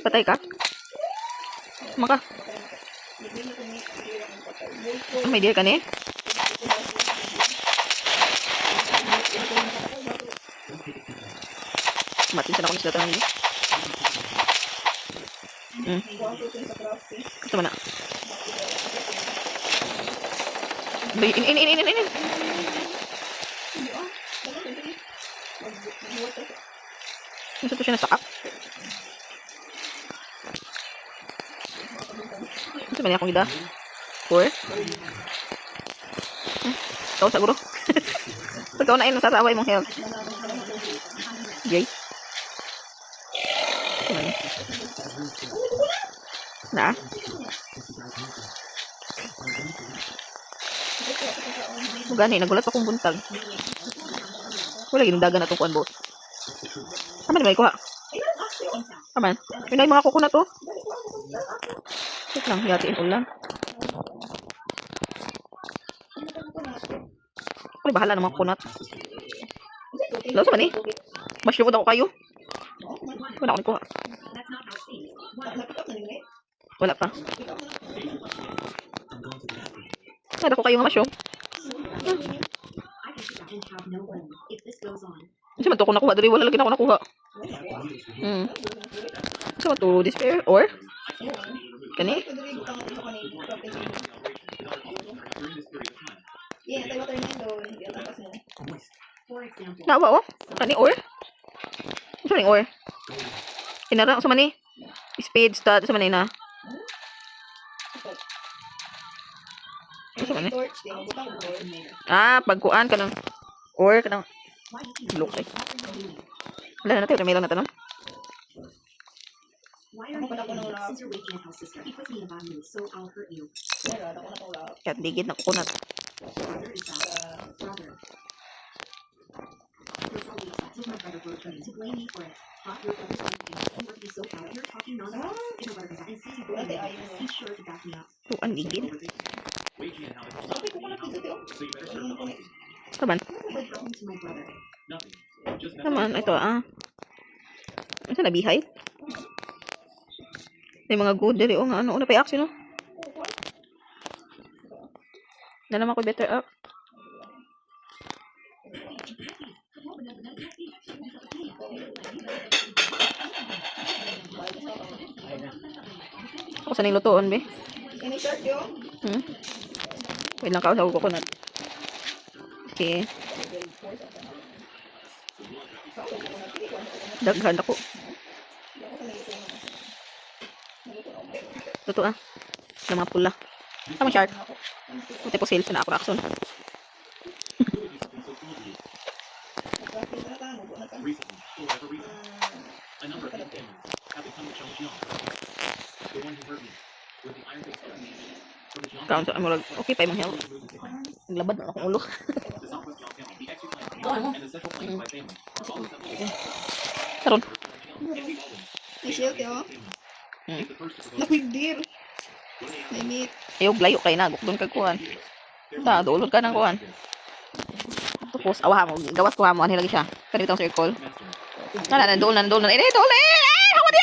Patay ka? Maka. Need na to ni. Beer ang patay. Bolt ko. Ah, may dear ka ni? Matin sa na ko ni sila tanong ni. Kuwan ko sa crafting. Ito man na. Bay, in. Nasa to siya nasakak? Ito man akong ida. 4. Ikaw siguro. Pagkaw na nasasaway mong health. Jay. Ito man. Na? Gani, nagulat akong buntag. Wala gindagan na itong kuan boat. Aman may kuha. Aman. Yun na yung mga kuko na to. Wait lang, yatiin ulan. Ako bahala ng mga kunat. Laos man eh. Mushroom ako kayo. Wala ako nikuha. Nakapit na nila eh. Wala pa. Nada ko kayo nga mushroom. I can sit down and have no home if this goes on. Kasi man to ako nakuha. Dali wala lagi na ako nakuha. Kasi man to despair or? Kani? Yeah, tayo watermelon doon. Yung tapas mo. For example, Nawa oh. Kani or? Ano ni or? Inara sa mani. Spade stud sa mani na. Sa mani. Torch din. Butang ko torch. Ah, pagkuan ka ng or ka ng look eh. Wala na natin. Watermelon na tanong. why are you doing this? Since you're waking up my sister, he puts me in a bad mood, so I'll hurt you. Meron, ako nakawala. Kaya digid na coconut. Brother is that brother. You're probably upset with my brother for trying to blame me for it. Thought your brother's something. You were to be so proud of her talking nonsense. If your brother comes back and sees you going Ate, away, ayaw mo. he's sure to back me up. Tuan digid. Wei Jian how it's Sabi ko pala pizza tayo. so you better search the policy. Kaman. What happened to my brother? Nothing. Just Kaman. Ito ah. Ano sa nabihay? May mga good dali o nga ano. Una pa i-action no? Na naman ko better up. Ako sa lutoon be. Ini short yun. Wait lang kausaw ko coconut. Okay. Daghan ako. Luto ah. Ng mga pula. Tama shark. Puti po sales na ako action. recently, for whatever reason, a number of these families have become the Cheong. The one who hurt me with the iron fist stone. From the Cheong Kaon sa amurag. Okay pa imong health. Naglabad na akong ulo. the Southwest Cheong family, the Exu clan, and the Central Plains by family. All the families Karon. May shield yun. is the first to propose Nakwigdir. May meat. Ayaw blayo kay nagok doon kag kuan. Ta, dulod ka ng kuan. Tapos awaha mo, gawas ko mo ani lagi siya. Kani bitong circle. Nandool na. Eh, dole. Hawa di.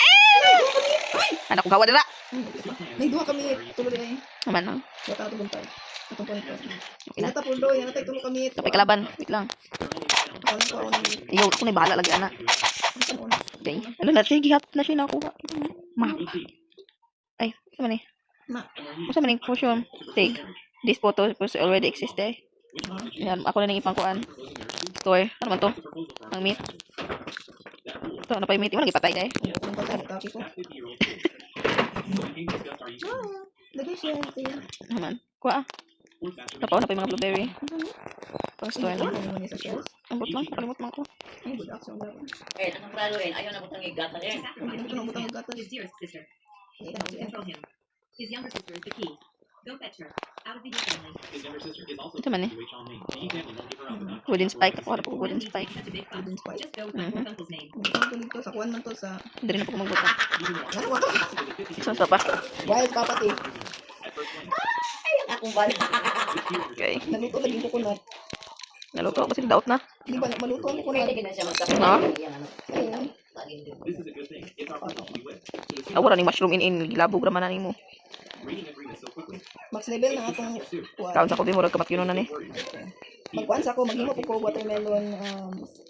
Anak ko gawa dira. May duha kami. Tuloy ay. Naman na. Wata ito buntay. Atong point ko. Okay na. Inata po do. Yan natay tulo kami. Tapay kalaban. Wait lang. Ako lang ko ako ng meat. Ayaw ko na bahala lagi ana. Okay. Ano na sige hat na siya nakuha. Ma. Ay, sama ni. Ma. Sa maning potion. Take. This photo already exist eh. Yan, ako na nang ipangkuan. Store. Ano man to? Ang meat. Ito, ano pa yung meat? Yung nagipatay eh. Ang patay. Copy ko. Lagay siya. Ano man? Kuha ah. Tapaw na pa yung mga blueberry. Pang store na. Ano naman sa shells? Ang bot lang. Kalimot man ko. Ay, good action. Eh, tatang prado rin. Ayaw na butang igatan rin. Hindi ko na butang gatas. His dearest sister. Hindi To control him. His younger sister is the key. Go fetch her. Out of the family. His younger sister is also Ito man eh. Wei Chongming. The Yi family won't give her up without Wooden spike. Ako po wooden spike. That's a big fuss. Wooden spike. Just go find your uncle's name. Ang to sa kuwan man to sa... Hindi rin ako magbuta. Ano ba? Saan sa pa? Wild papati. at first glance. Akong bala. Okay. Naluto lagi ko kunat. Naluto ako kasi doubt na. Di ba maluto ang kunat? Pwede ka na siya magkapit. Ha? Yan, ano. Ayun. This is a good thing. It's our personal we win. So the Awara ni mushroom in gilabog raman na nimo. reading agreement so quickly. Max level na atong kuwan. Kaon sa ko din murag kamatyon na ni. Magkuhan sa ako, maghimo ko ko watermelon.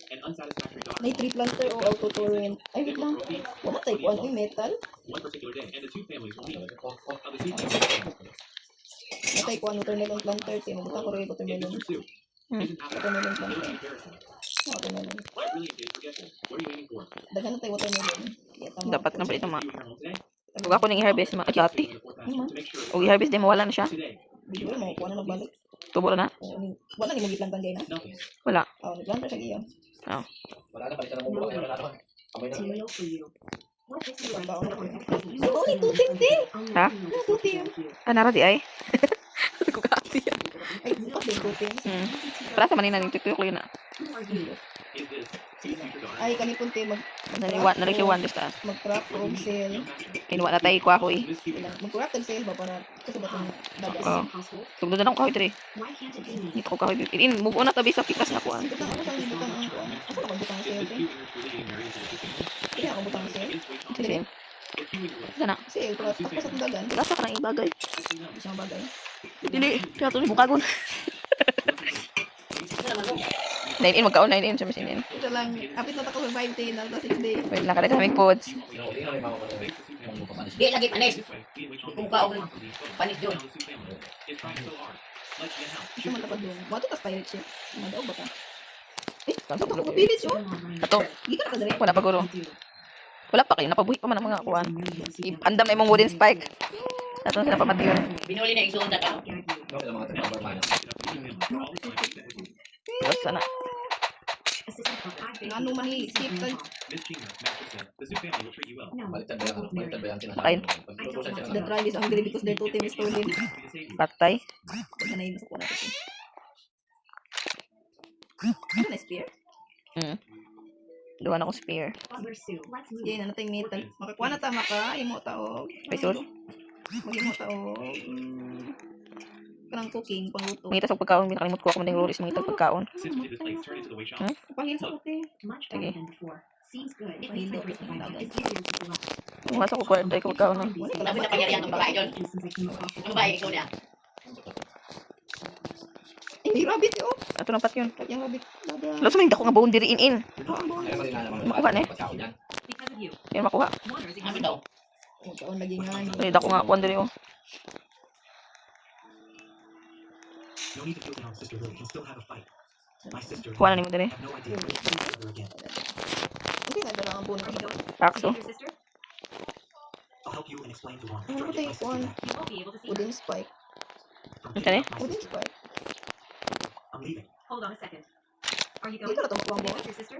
An unsatisfactory document. May tree planter o auto torrent. Ay, wait lang. Wala tayo kuhan. Ay, metal. One particular day, and the two families will meet. Of the two families, Wala tayo kuhan watermelon planter. Tinubutan ko rin if watermelon. Mr. Sue isn't happy, Watermelon no planter. comparison. Watermelon. What really is forgetful? What are you aiming for? Daghan na tayo watermelon. Kaya tama. Dapat na pala ito ma. You in your home today? Ug ako ning i-harvest ma ati. To the fourth aspect to make sure Og i-harvest din mawala na siya. today Video mo, kuha na nagbalik. Tubo na. Wala ni mo giplantan gay na. nothing. Wala. Nagplanta siya giyan. Material for you. What is the Baon na ko. right? Ito, ito, ting, ting. Ha? Only you. Tuti yun. Ah, nara di ay. Kasi ko kasi yan. Ay, bukas din coatings. Para sa manina ng tiktok yun na. Ay, kani punti Nalikiwan basta. mag-craft o sale. Kinuha na tayo ko ako eh. Mag-craft og sale ba para kasi ba itong dagas. Oo. Tugdo na lang kahoy diri. Why can't it be me? Dito ko kahoy. Move on na tabi sa pikas na kuan. Butang ako sa butang ang kuan. Asa ka butang sale din? Hindi ako butang sale. Sige. Sana. Sale para tapos sa dagan. Lasa ka ng ibagay. Isang bagay. Dili. Kaya ito ni bukagon. 9 in. Magkaon 9 in sa masinin. Ito lang, apit na ako sa 5 day na 6 day. Wait lang. Kada kaming pods. Di lagi panis. Kung ka og panis doon. Isa man tapad doon. Wato tas pirate ship. Madaog ba ka? Eh, Kanto ako ko. pilit yun. Ato. Hindi ka nakadali. Wala pa guro. Wala pa kayo. Napabuhi pa man ang mga kuan. Andam na imong wooden spike. Ato sila pamati yun. Binuli na igsoon ta ka. Tapos sana. Ano man skip ka. Kain. The trial is angry because their totem is stolen. Patay. Ganay na sa kuha natin. Ano na spear? Duwa na ko spear. Let's move. Yan na nating metal. Makakuha na ta imo ta og. Paisod. Mag-imo ta og. Kanang cooking, pangluto. Mangita sa pagkaon. Binakalimot ko ako manding rolis. Mangita sa pagkaon. Pangin sa cooking. Much better than before. Seems good. If Ay, the players hindi. survive, it's easier to give up. Mga sa ko kwarta. Ikaw pagkaon na. Dapat na pangyarihan ng babae doon. Since I came across Ang babae ikaw niya. Ay, may rabbit yun. Ato ng pat yun. Yung rabbit. Dada. Lalos mo hindi ako nga buong diri in. Makuha na eh. because of you. Yan makuha. Wonders Ano exist. daw? Kung taon lagi nga. Ay, dako nga kuan diri oh. No need to feel down, Sister Lily can still have a fight. My sister Kuha na nimo diri. have no idea what to do ever again. Kasi nagdala ang buwan ko. Pakso. Your sister? I'll help you and explain to Juan. Ano ko tayo kuhan? You won't be able to see her. Wooden spike. From Okay. picking up my Wooden sister, spike. I'm leaving. Hold on a second. Are you Dito going? na ito makuha ang buwan. With your sister?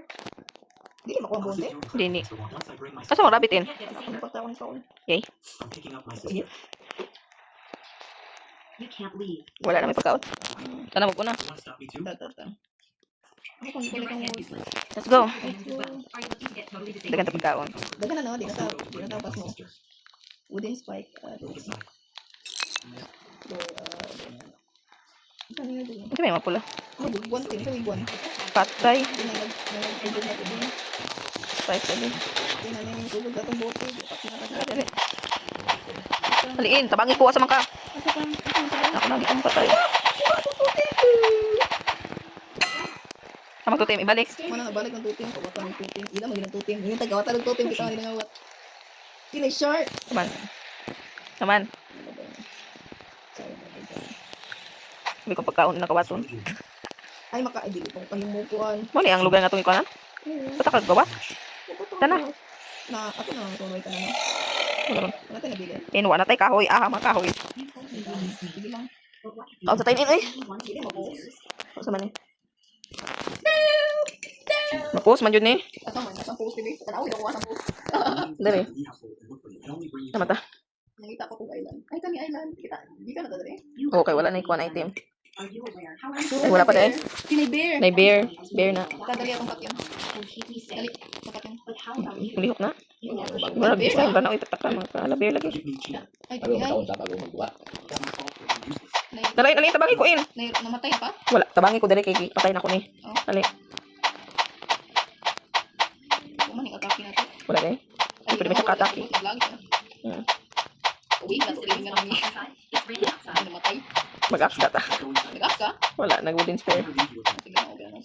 Hindi ka makuha ang I'll buwan, see eh. you in Dini. Mr. Juan. Once I bring my Asa mo rabbit in? Can't get to see Ano her. pa tawon kaon? I'm picking up my sister. You can't leave. Wala na may pagkaon. Sana mo na. You want to stop me too? Tata. Ako kung You're kulit ang right and wood. useless. Let's go. And as well, are you looking to get totally disabled? Dagan ta pagkaon. Dagan na no, di na So, ta- di na tapas mo. sister. Wooden spike. Decide. Ano yun din? Ito may mapula. Ano, buwan din. Sa buwan. Patay. Di na nag-tugod na ito. Patay sa din. Di na nang tugod na itong bote. Dali. Haliin, tabangi ko sa mangka. Asa ka? Ako lagi kang patay. Sama tutim, ibalik. Mana nabalik ng tuting. Kawatan ng tuting. Ila mo ng tuting. Yung tagawatan ng tuting. Kita nga ngawat. Di na short. Saman. Saman. Hindi ko pagkaon na kawaton. Ay, maka-ibig ko. Pahimukuan. Mali ang lugar nga itong ikanan. Basta ka gawa. Tana. Na, ako na lang tuloy ka na. No? Wala ron. Wala tayo nabili. Kinuha na tayo kahoy. Aha, mga kahoy. Sige lang. Ako sa tayo eh. Sige, mabuhos. Ako sa man eh. Mapos man yun eh. Asa man, asa post TV. Tanawi ako sa post. Dali. Tama ta. Nakita ko kung island. Ay, kami island. Kita, di ka na dali. Okay, wala na ikuha na item. Are you aware how Ay, wala pa dahil. Sinay bear. May bear. Bear na. Kadali akong patyon. can keep me Dali, safe? patyon. But how about you? Kulihok na. You never Wala, bisa yung tanaw itatakam. Mga bear lagi. Ay, kami ay. Dali, dali, tabangi ko in. Namatay pa? Wala, tabangi ko dali kay patay na ko ni. Oh. Dali. Kumaning atake na to. Wala dahil. Ay, pwede may sakatake. Vlog ka. Hmm. Uwi na, tuloy nga namin. It's raining outside. Ay, namatay. Mag-axe data. Nag-ask ka? Wala, nag-wooden spear. Sige na, okay na.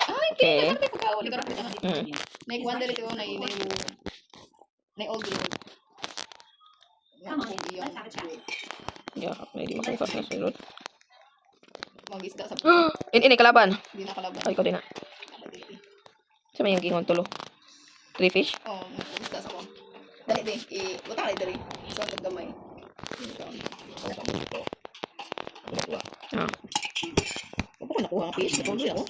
Ay, Okay. kaya ka pagkawali ka rin. Mm. Nai-wonder ito, nai-old girl. Come on, let's have a chat. Yeah, hindi makalipas na sunod. Mag-isda sa In, kalaban. hindi na kalaban. Ay, ikaw din na. Sa may yung gingon tulo. 3 fish. Oo, mag-isda sa ko. Dali din, wata ka dali. Sa paggamay. Ah. Huwag ko nakuha ang fish. Natuloy ako.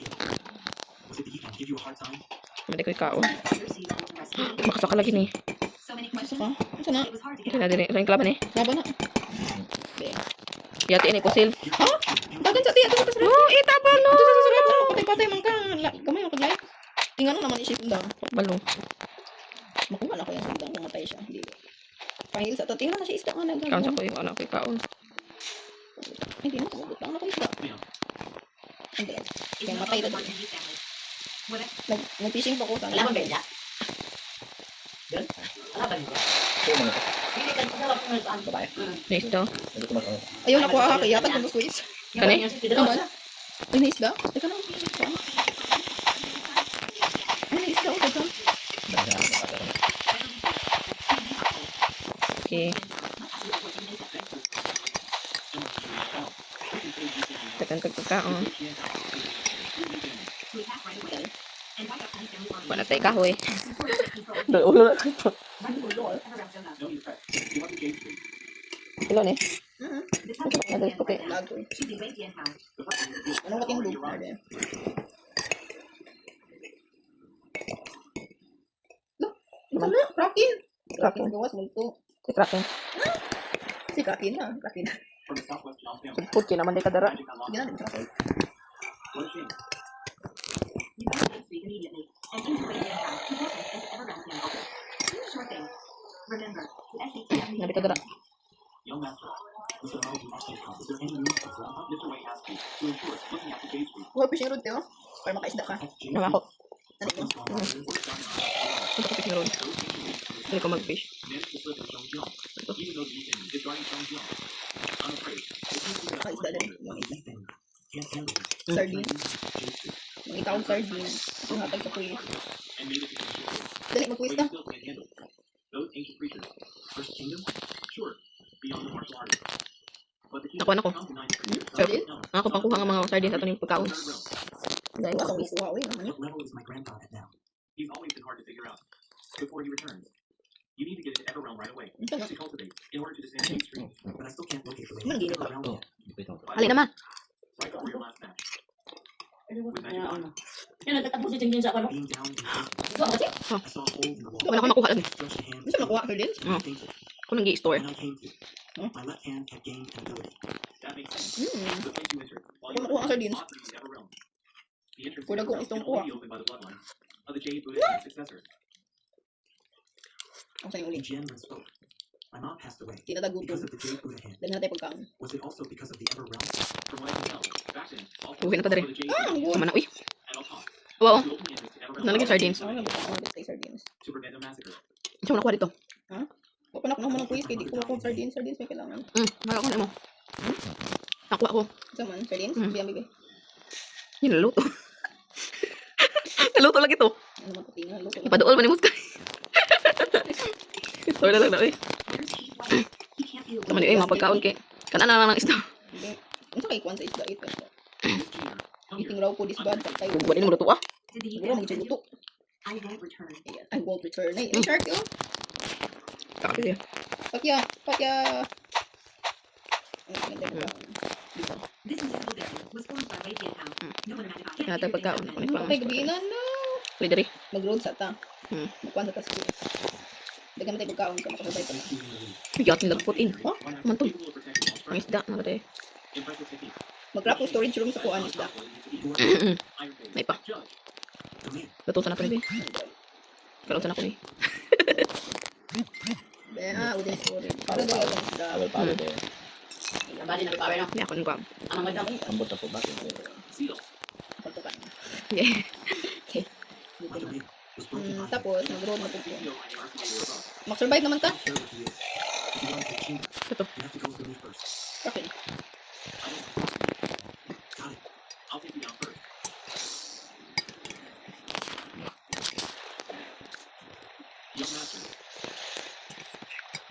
Was it the heat? Give you a hard time? Hindi ko ikaw. Other seasons of rescue. Makasaka lagi ni. So many Asa questions. ka? Asa na? It was hard to Ito get na din. Sa yung kalaban eh. Laban na. Yati ini pusil. Dagan sa tiya, ito sa Oh, itabal no. Ito sa susulat na patay-patay man ka. Gamay ang kaglay. Tingnan mo naman isip na. Balo. Makuha na ko yung sundang kung matay siya. Hindi. Pahil sa to, tingnan na siya isda nga nagano. Kaon sa ko yung anak ko kaon. Hindi na, kumabot lang ako isda. Hindi. Kaya matay na doon. Nag-fishing pa ko sa Alam mo ba yan? Yun? Alam ba nito? Hindi ka kasama kung ano saan. Next daw. Ayaw na ko kaya pag gusto ko is. Kani? Naman. Ay, na isda? Teka lang. Ay, na isda. Teka. Okay. Tekan pagkaon. Wala tayo kahoy. Ulo na ito. Ilo ni. Nadalit ko kayo. Lago eh. Anong katindog? Ano na? Kraken. Kraken. Gawas mo ito. Si Kraken. Si Kraken na. Kraken. Sugpot yun naman di kadara. Sige na, Kraken. Nabi kadara. Young master, Mr. Melody Austin, is there any news from Mr. Wayne Askey to ensure it's looking after Jade Street? Huwag fishing rod tayo. Para makaisda ka. Nawa ko. Ano ito? Ito ko fish na ron. Hindi ko mag-fish. Even though the weekend is guarding Sean Young, I'm afraid Makaisda din. Mga isda. can't handle it. Sardine. Jade Street, Mga itawag sardine. Yung hatag sa kuya. and made it to the shore. Dali, But magkuista. you still can't handle it. Those ancient creatures, First Kingdom, sure, beyond the martial arts. But the kingdom Ako. comes behind the creatures. Sardine? Ako pang kuha ng mga sardines ato ng pagkaon. Dahil wasang isuha. Uy, naman yun. What level is my grandpa at now? He's always been hard to figure out. Before he returns, you need to get into Everrealm right away Ito na. to cultivate in order to dismantle Jade Street. But I still can't locate the way Ano ginawa? Everrealm yet. Halin naman. Right before your last match, with Magic Ano, Arm, ano. Yan, nagtatapos si Jingjin sa ako, no? being down in the basement, Ito, kasi? I saw a hole in the wall. Wala ko makuha lagi. Stretched a hand Gusto mo nakuha sardines? Oh. fainted. Ako nang gi-store. When I came to, my left hand had gained an ability. That makes sense. Hmm. The place you entered, while Ako you nakuha ang were sardines. lost in the Everrealm. The entrance Wala to kong Everrealm istong can kuha. only be opened by the bloodline of the Jade Buddhist successor. Ang sa'yo The ulit. Jianren spoke. My mom passed away Tinadagutom. because of the Jade Buddha hand. Dali na tayo pagkaon. Was it also because of the Everrealm? From what I can tell, back then, all Uwi na pa dali. the Jade Ah, ang good. Tama na. Uy. and Alphonse Wow. to open the entrance to Everrealm Nalagyan sardines. Ako na bitaw tayo sardines. to prevent a massacre. Saan mo nakuha dito? Huwag pa nakuha mo ng kuis. Kaya di ko nakuha sardines. Sardines may kailangan. Nakakuha mo. Nakuha ko. Isa man, sardines. Hmm. Biyang bibi. Yun, naluto. Naluto lagi to. Ano man patingan. Luto. Ipaduol man ni Muskay. Store na lang na. Uy. Tama ni, mga pagkaon kay. Kanan na lang ng isda. Hindi. Ano sa kay kwan sa isda ito? Miss Jeter, come Eating here. raw po this bad. Pagtayo. Huwag din mo luto ah. Siguro magsiluto. I won't return. Ayan. I won't return. Ay, ay shark yun. Kasi. Patya. Patya. Ang ganda ng pagkaon. This musical video was formed by Radiant House. No other magic Kaya tayo pagkaon. Ako Ano nagpang. kay gabi na no? Pwede rin. Mag-road sa ta. Hmm. Magkwan sa ta school. Dagan tayo pagkaon ka makasabay pa na. Biyat nilagpot in. Oh, man to? Capable of protecting all Ang strikes. isda. Ano tayo? Impressive technique. mag-craft ko storage room sa kuan isda. Iron Fist. May pa. Judge. Come in. Luto sa na to ni. Kalong sa na ko ni. Udin storage. Para daw ang isda. Ang bali na power, no? Hindi ako nagwam. Ang magdang. Seal. Pagtukan. Yeah. By the way, was broken by Tapos, mag-road na po. you know I am article about. Mag-survive naman ta. Care what he is. If you want to take Kingdom, Ito. you have to go through me first. Okay. I don't. Got it. I'll take you down first. Young master.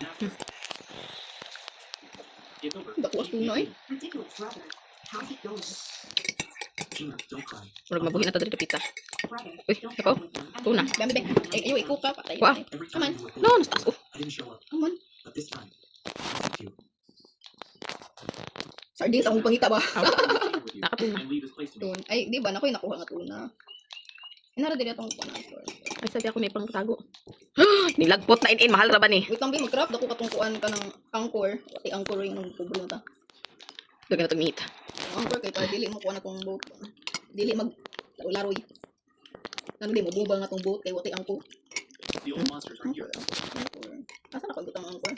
Master. It's over. Bakwas tunoy. Ridiculous, brother. How's it going? Kingdom, don't cry. Murag mabuhin na to dito pita. Brother, Uy, don't ako. fuck with them. I'm Tuna. Dami ba? Ayo, ikaw ka. Patay. Wow. Every Come on. time you were No, there, nasa taas ko. I didn't show up, Come on. but this time, I helped you. Sardines akong pangita ba? I will stay with you Nakatuna. and leave this place to me. Tun. Ay, di ba? Naku, yung nakuha nga tuna. Inara din itong kuha na. Ay, sabi ako may pangtago. Nilagpot na in. Mahal ra ba ni? Wait lang, Bi, mag-craft. Ako katungkuan ka ng angkor. Pati angkor yung nang kubro na ta. Dugay na itong meat. Ang anchor kay dili mo kuha na tong boat. Dili mag laroy. Ano di mo bubal na tong boat kay wati angko. The old monsters are here. Asa na kagutang angkor?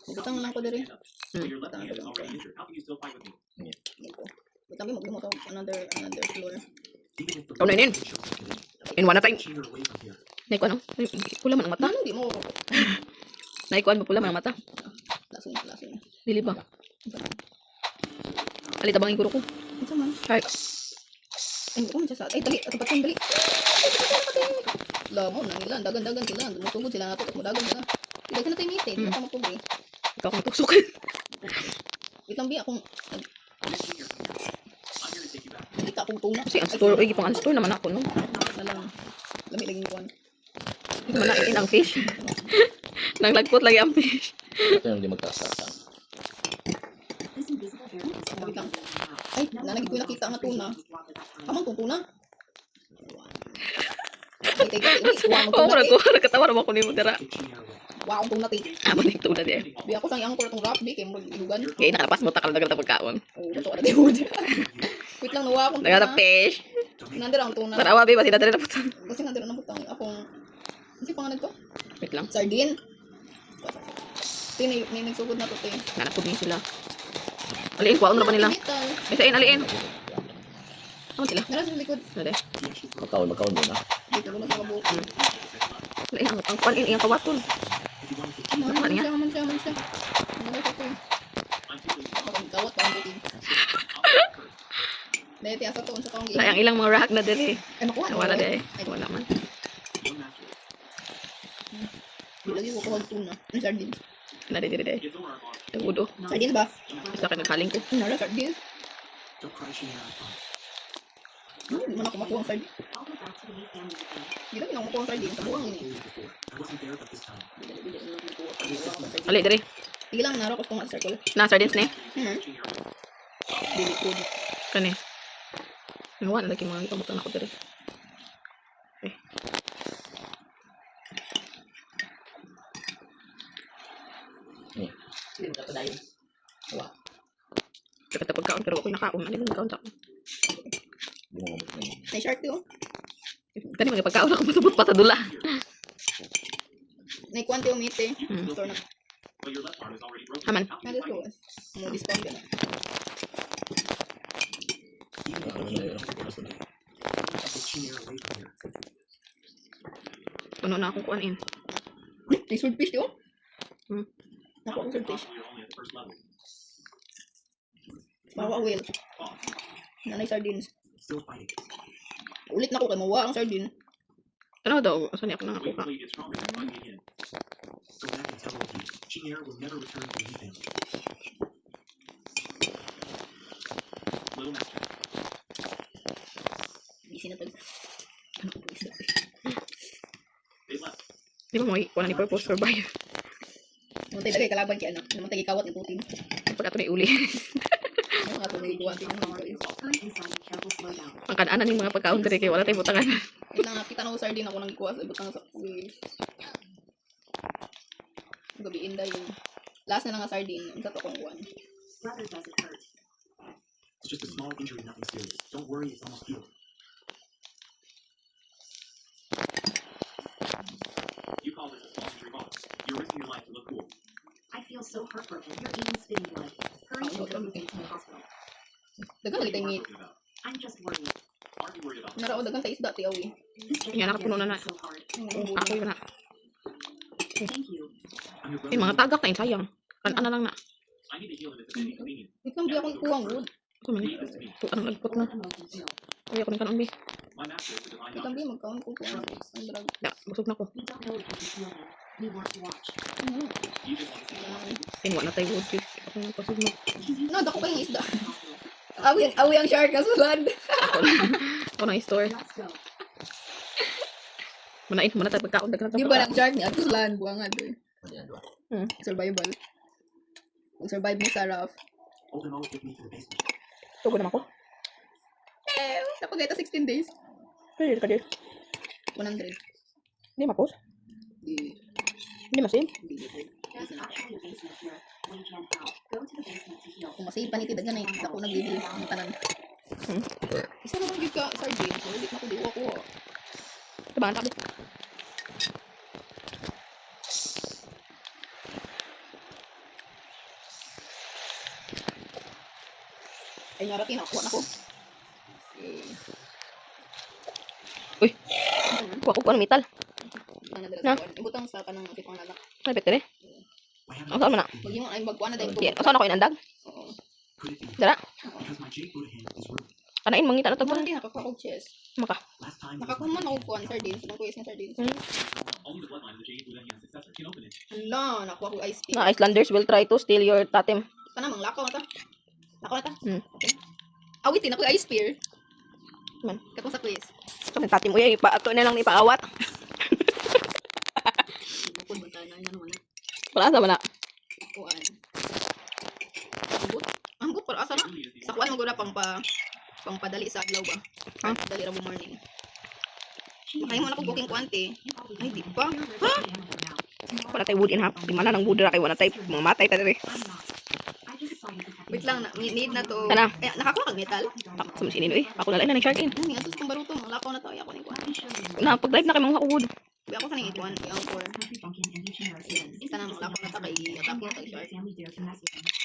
Gutang lang ko diri. But your left hand is already injured. How can you still fight with me? Dito. Gutang mo mo another floor. Even if the Oh, nainin. In one na tayo. chamber away from here. Naikuan, no? Pula man ang mata. Ano di mo? Naikuan ba pula man ang mata? Lason. Dili ba? Alita bang iguro ko? Unsa man? Shark. Ay, ko man siya sa. Ay, dali. Ato patay, dali. Lamo na nila. Dagan sila. Dumusugod sila nato. Tapos madagan sila. Hindi ka na tayo meet eh. Hindi ka magpubri. Ikaw kung tusok. Wait lang, Bi. Akong I'm here to take you back. kita akong tuna. Kasi ang store, ay, pang ang store naman ako, no? Na lang. Lami laging kuwan. Hindi ko manain ang fish. Nang lagpot lagi ang fish. Ito yung hindi magtaas-taasan. This invisible barrier is Wait lang. forming in the house. Ay, nanagid ko nakita nga tuna. Kamang tong tuna. Ay, wait. Wow, Oo, tuna. ko katawa naman ko ni mo dira. Kitchen area away. Wow, tuna ti. Ah, manig tuda di. Bi ako sang angkor tong rap, Bi. Kay mo ihugan. Kaya nakalapas mo takal dagal ta pagkaon. Oh, bato ada tayo dyan. Wait lang, nawa akong Dagal ta tuna. fish. Nandira ang tuna. Tarawa ba sila dali na puto. Kasi nandira na butang akong... Kasi pangalan to? Wait lang. Sardine. May nagsugod na to, te. Nanapod ni sila. Aliin ko, ano ba nila? Metal. Isain, aliin. Ano sila? Nara sa likod. Nade. Makaon din ah. Dito, lumas sa kabuo. Aliin, ang panin, iyang kawaton. Aman niya? siya. Nara sa to. Bakang gawat pa ang buting. Dahil tiya sa to, sa kaong Na ang ilang mga rack na dali. Ay, makuha. Wala di. Ay, Wala man. lagi ko kuha tuna. Ano sardines? Nade diri dai. Udo. Sardines ba? Sa akin naghaling ko. Nara sardines. Don't cry, Shania. Hindi man ako makuha ang sardines. I'll go back to the meat family again. Hindi na makuha ang sardines. Sa buwang ini. I wasn't there, but this time. Ali diri. Sige lang, nara ko itong circle. Na sardines ni. Dili ko. Kani. Wala lagi mga kabutan ako diri. Okay. Hindi mo kapadayon. Dapat ta pagkaon pero ako nakaon ani nakaon ta. Hindi mo mabot na yun. May shark to. Kani mga pagkaon ako masubot pa sa dula. May kwante yung meat eh. Store na. But your left arm is already broken. Haman. How can Ano you to? fight it? Mo discount ka na. Even if Ano the na yun? Shania away from here. Puno na akong kuanin. May swordfish to. Hmm. Nakuha ko swordfish. You're only at the first level. Mawa whale. Nanay sardines. Still fighting. Ulit na ko kay mawa ang sardine. Ano daw? Saan niya ako Wait nakakuha? until you get stronger and fight me again. Go back and tell Loki. Shania will never return to the family. Little Master. Busy na tag. Ano ko isda. They left. Di ba mo wala ni purpose survive. Naman tayo lagay kalaban kaya ano. Naman tayo kawat ni Putin. Pag ato ni uli. Ano nga ito may buwan din ng mga Hurry inside and careful slow down. Ang kanaanan ng mga pagkaon diri kay wala tayong butangan. Wait lang, nakita na ko sardine ako nang ikuha sa ibutang sa whale. Gabi inday yung last na lang nga sardine. Ang sa to kong kuhan. Brother does it hurt. It's just a small injury, nothing serious. Don't worry, it's almost healed. You call this a small injury, boss. You're risking your life to look cool. I feel so heartbroken. You're even spitting blood. Hurry and go with me to the hospital. Dagan lagi tayo meat. What are you about? I'm just worried. Aren't you worried about Nara o dagan tayo isda tayo awi. This journey Yan, nakapuno na na. is so hard. Ako yun na. Thank you. I'm your Yung mga brother. tagak na yun, sayang. Kanaan na lang na. I need to heal him if it's inconvenient. Wait lang, di akong kuha ang wood. Ito man. Leave this to me. Ang nagpot na. Emotions heal. Ay ako ng kanon bi. My master is the divine Wait lang, doctor. di magkaon ko kuha. Ang drag. Ya, busog na ko. We don't know if we can heal him. We want to watch. Ano? You just want to see the light. Tinwa na tayo wood fish. Ako yung pasog mo. Ano, dako pa yung isda. Hospital. Awi ang shark sa land. Ako na store. Let's go. Manain mo na tayo pagkaon. Dagan na Di ba ang shark ni Atos land buangad eh. Ano yan, diba? Survival. Survive ni Saraf. Hold him over with me to the basement. Tugo naman ko. Eh, napagay ta 16 days. Kaya ka dir. 100. Hindi mapos. Di. Hindi masin. Di. There's actually a basement here. Weekend out. Go to the basement to heal. Kung masipan ni tidagan ay ako nagbibili ng tanan. Isa na lang gid ka sardine. So, ulit na ko di ko ako. Tabangan tabi. Ay nga rakin ako na ko. Uy. Kuha ko pa ng metal. Na. Ibutang sa kanang tipang anak. Ay, better eh. Ang saan mo na? Wag mo ay magkuan na dahil. Ang saan ako inandag? Oo. Could it be Dara. because my Jade Buddha hand is ruined? Kanain mangita na Ako tagpuan. hindi nakakuha og chest. Maka. Last time, Nakakuha man ako kuan sardine. Sa kuya sing sardine. only the bloodline of the Jade Buddha hand successor can open it. Hala, nakuha ko ice cream. Na Icelanders will try to steal your totem. Kana mang lakaw na ta. Lakaw na ta. Okay. Awitin ako ice spear. Man. Katong sa quiz. So, may totem. Uy, ato na lang ipaawat. Bukod ba tayo na yan wala. Wala sa na. Kuan. Ambot. Ambot para asa na. Sa kuan mo gura pang padali sa adlaw ba. Ha? Dali ra mo morning. Makay mo na ko cooking kuante. Ay di pa. Ha? Wala tayo wood in half. Di man na ng wood ra kay wala tayo mga matay tayo rin. Wait lang, need na to. Kana? Eh, nakakuha kag metal. Sa masinin eh. Ako na lang na ng shark in. Ani asus kung baruto, ang lakaw na to ay ako ni kuan. Na pag-live na kay mga wood. Di ako kaning ikuan, ang for. Kana mang lakaw na ta kay atak mo kay shark.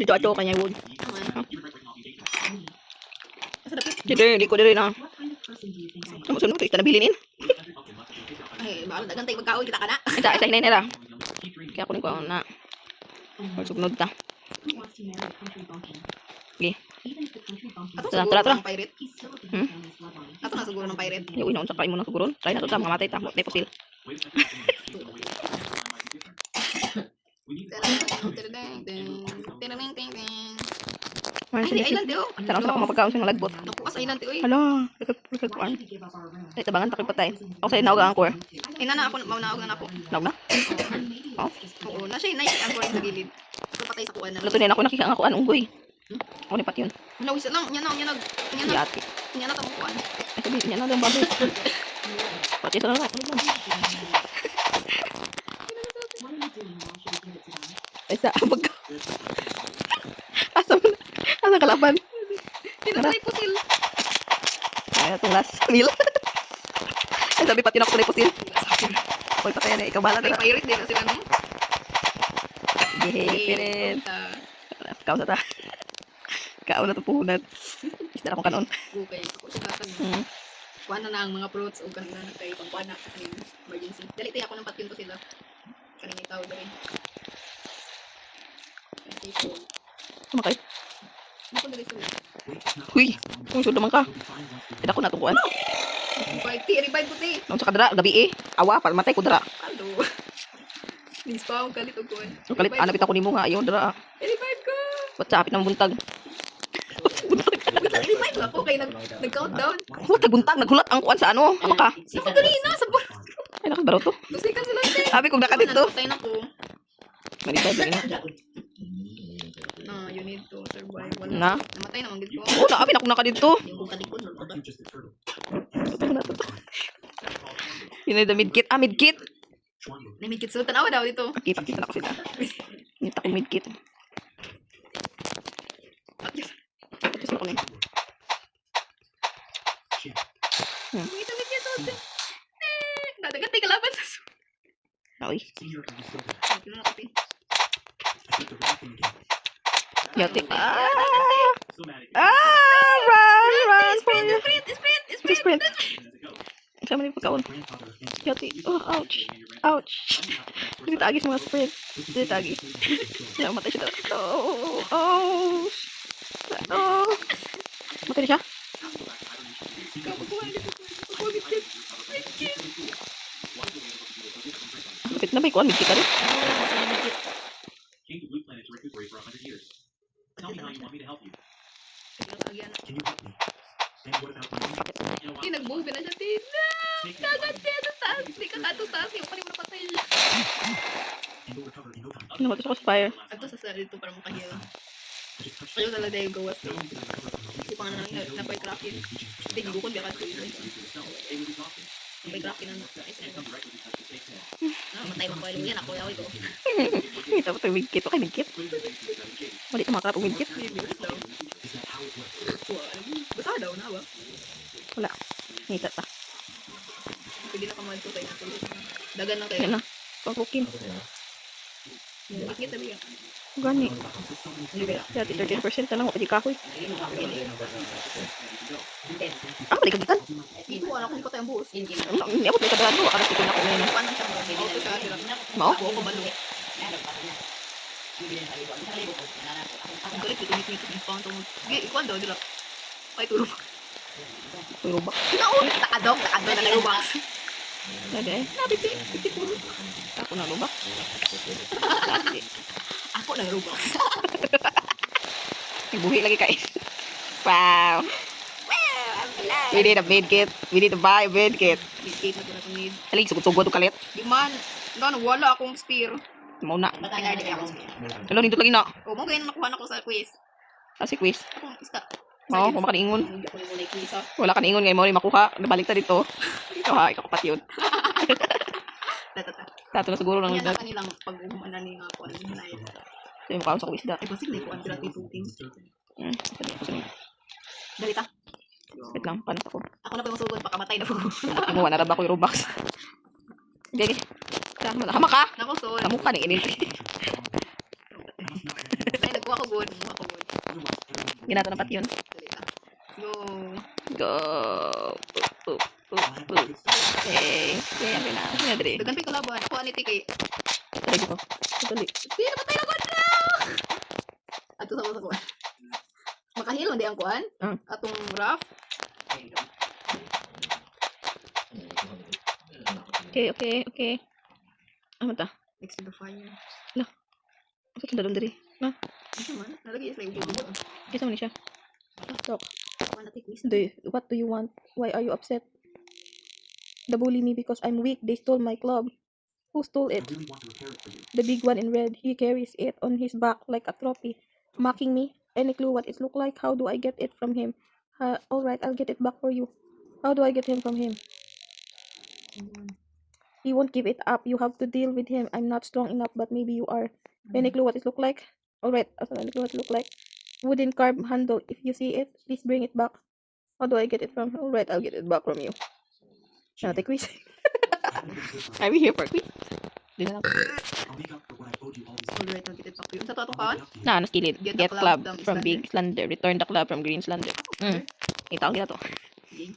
Dito ato kanya wood. Naman. Asa dapat? Di ko diri na. Ano sunod ito na bilinin? Ay, baka dagan tay magkaon kita kana. Isa hinay nila. Kaya ako ko na. Sugnod ta. Okay. Ato Tara, siguro tara, tara. ng pirate. Hmm? Ato na siguro ng pirate. Yung inaon sa kain mo na siguro. Try na to ta mga matay ta. May pusil. Ay, di island yo. Sarang sa mapagkaon sa lagbot. Nakuha sa island oy. Hala, kuan. Ay, tabangan takip patay. Ako sa'yo naog ang anchor. Ay nana ako maunaog na ako. Naog na? Oh. Oo, na siya nice ang sa gilid. So patay sa kuan na. Luto din ako nakikita ako anong unggoy. Ako ni pat yun. Ano wisa lang, nya na Si ate. nya na tamo kuan. Ay, sabi niya na lang baboy. Pati sa lang. Ay, sa abag ka. Asa mo na? Asa kalaban? Tinatay putil. Ay, itong last meal. Ay, sabi pati na ako sa pusil. Hoy, patay na. Ikaw bahala Ay na. pirate din sila no. Yehey, pirin. Ikaw sa ta. Ikaw na ito puhunan. Isda akong kanon. Okay, ako sa katan. Hmm. Kuan na ang mga fruits o kanina na kay pangkuan na kasi emergency. Dali tayo ako ng patyon to sila. Kanina tao dali. Okay, so, Sama kayo. ako dali sila. Huy, kung sure naman ka. Tidak ko natukuan. Revive ko ti. Noon sa kadra, gabi eh. Awa, palmatay ko dra. Hello. Please pa ako galit og kuan. Kalit, anapit ako ni mo nga. Ayaw dra. Revive ko. Ba't sa apit ng buntag? Revive ako kay nag-countdown. Buntag buntag, naghulat ang kuan sa ano. Ano ka? Sa kanina sa Ay, nakabaro to. Tusikan sila ti. Sabi kong naka dito. Patay na ko. Malibay, lagi na. You need to survive. Wala. Na? Namatay naman gid ko. Oo, naapin ako naka dito. Yung kung talikod no. Just a turtle. Yun ay the midkit. Ah, midkit. Namigit sa tanawa daw dito. Pakita na ako sila. Nita ko midkit. Tapos na ko na. Kita namigit sa. Dadagat tay kalaban sa. Uy, Ano na kasi? yati. Ah! So mad at you. Ah! Run! Run! Sprint. Sprint! Kaya man yung pagkaon. Grandfather of Nancy. Yati. Oh, ouch. Ouch. Hindi tagis mga sprint. Hindi tagis. Hindi matay siya. Oh! Oh! Oh! Matay na siya? Kapit na ba ikuan? Midkit ka rin? Came to Blue Planet to recuperate for 100 years. Tell me how you want me to help you. Can you help me? And what about me? You know what? Nag-move na siya. Tina! Take me Dagat alive siya. Taas. Hindi ka taas. Yung pali mo napatay. and you'll recover in no time. Namatay siya ko sa fire. Ato sa sarili to para makahil. I just touched Ayaw talaga yung gawas. No one can recover from the Hindi pa nga na napoy tracking. Hindi, gugukon biya ka. They would be exhausted. Ang may crack na ice na. Matay man ko ay luyan ako yaw ito. Ito ito wingkit okay wingkit. Wala ito makarap wingkit. Basta daw na ba? Wala. Nita ta. Pwede na kamal ko tayo na tuloy. Dagan lang tayo. Yan na. Pangkukin. Ikit tabi yan. Gani. Dati 13% na lang wala di kahoy. Ah, balik kagitan. Ito anak ko pa tayong buhos. Ni abot may kadalo aras ko na ko ngayon. Paano siya mga auto sa atin? Mao. Ako ko balo. Ang galit ito ni pang tong. Ikuan daw dila. Ay tulog. Puro ba? Naon taadong na tayo box. Sabi ay. Nabibi. Ako na ba? Ako na box. Ibuhi lagi guys. Wow. We need a bed kit. We need to buy a bed kit. Bigkit na ko na itong need. Aling sugod-sugod to kalit. Di man. Gano'n, wala akong spear. Mau na. Pinardi akong spear. Hello, nindot lagi na. O, mo ganyan nakuha na ko sa quiz. Kasi quiz. Akong ista. Mao, kung makaningon. Hindi ako yung mulay quiz ha. Wala ka ningon ngayon mo rin makuha. Nabalik ta dito. Ikaw ha, ikaw kapat yun. Tata. Tato na siguro lang Kanya na nagdag. kanilang pag-uhumanan ni nga po. Ano na yun. Sabi mo kaon sa quiz da. Ay, basig na yung kuwan sila tituting. Wait Dalita. lang, paano ako? Ako na pa yung masugod, pakamatay na po. Imuha na raba ko yung Robux. Gagi. Hama ka! Nako, sol. Kamu ka ni init. Ay, nagkuha ko good. Nagkuha ko good. Ginato na pat yun. Dalita. Go. Go. Boop, boop, boop. Okay. Okay, okay na. Ano na dali? Dagan pa yung kalaban. Ako aniti kay. Dali ko. Dali. Hindi, napatay na ko na! Ato sa ko. Makahilo, hindi ang kuhan. Atong rough. Okay, okay, okay. Ano ta? Next to the fire. Ano ito dalon diri? Na? Ito man. Nalagay is like ubo. Kisa mo ni siya? Talk. Ako na quiz. What do you want? Why are you upset? They bully me because I'm weak. They stole my club. Who stole it? really want to repair it for you. The big one in red. He carries it on his back like a trophy. Mocking me. Any clue what it look like? How do I get it from him? Alright, I'll get it back for you. How do I get him from him? He won't give it up. You have to deal with him. I'm not strong enough, but maybe you are. Any clue what it look like? Alright, any clue what it look like? Wooden carved handle. If you see it, please bring it back. How do I get it from? Alright, I'll get it back from you. Shall I take quiz? Are we here for a quiz? Di na lang. I'll make up for what I owed you all these years. Alright, mag-get back to you. Sa to atong kaon? Na, nas kilid. Get Get the club club from from Big Slender. Return the club from Green Slender. Itaw kita to. Sige.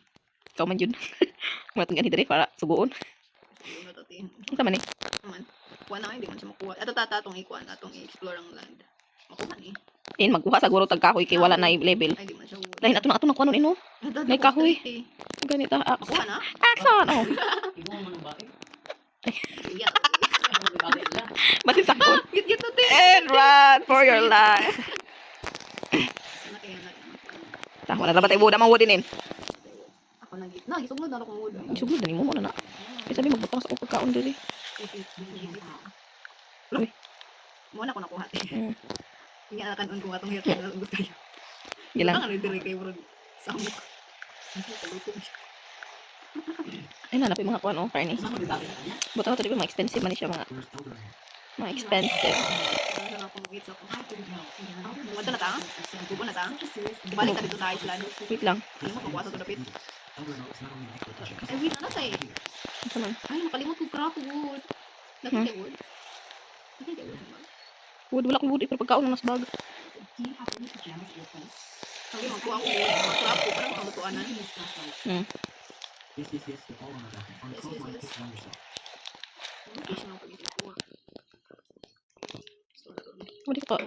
Ikaw man yun. Matang ganit rin para subuon. Yun na to, te. Ang sama ni. Naman. Kuha na hindi man siya makuha. Ato tata atong ikuan, atong i-explore ang land. Makuha ni. Ayun, magkuha siguro tagkahoy kay wala na level. Ay, di man siya wood. Lain ato na kuno ino. May kahoy. Ganita. Makuha na? Axon. Oh. Ibu mo ng bakit? Iyan. Masin sakon. Git na, te. And run for your life. Ano kaya na? Tama na dapat ay buda mang wooden in. Ako na git. Na, gisugod na akong wood. Sugod na mo na na. Kaya sabi magbutang sa pagkaon dili. Uy. Muna ko nakuha, te. Mm. Hindi na kanon kung atong hirap na gusto kayo. Di lang. Ang ano dire kay Bro. Samok. Ano kaluto siya. Ay na napay mga kuan oh, karni. Ano ba bakit niya? Butang to di ba mga expensive man ni siya mga Where's Elderman? mga expensive. Ano na akong git sa ko. Ano na ta? Bubo na ta? Balik ka dito sa Iceland. Wait lang. Ano mo pagkuha sa dapit? Elderman is not only an expert magician, Ay, wait, ano tayo? Ito man. Ay, nakalimot ko craft wood. Nakita wood? Nakita wood ba? Wood wala kong wood pero pagkaon na mas bag. Do you have any pajamas in your place? Sabi magkuha ko wood. Craft ko parang makalutuanan. yes, they're all on our back. On Yes, close yes, line, yes. pick one yourself. Location ang pag-ikuha.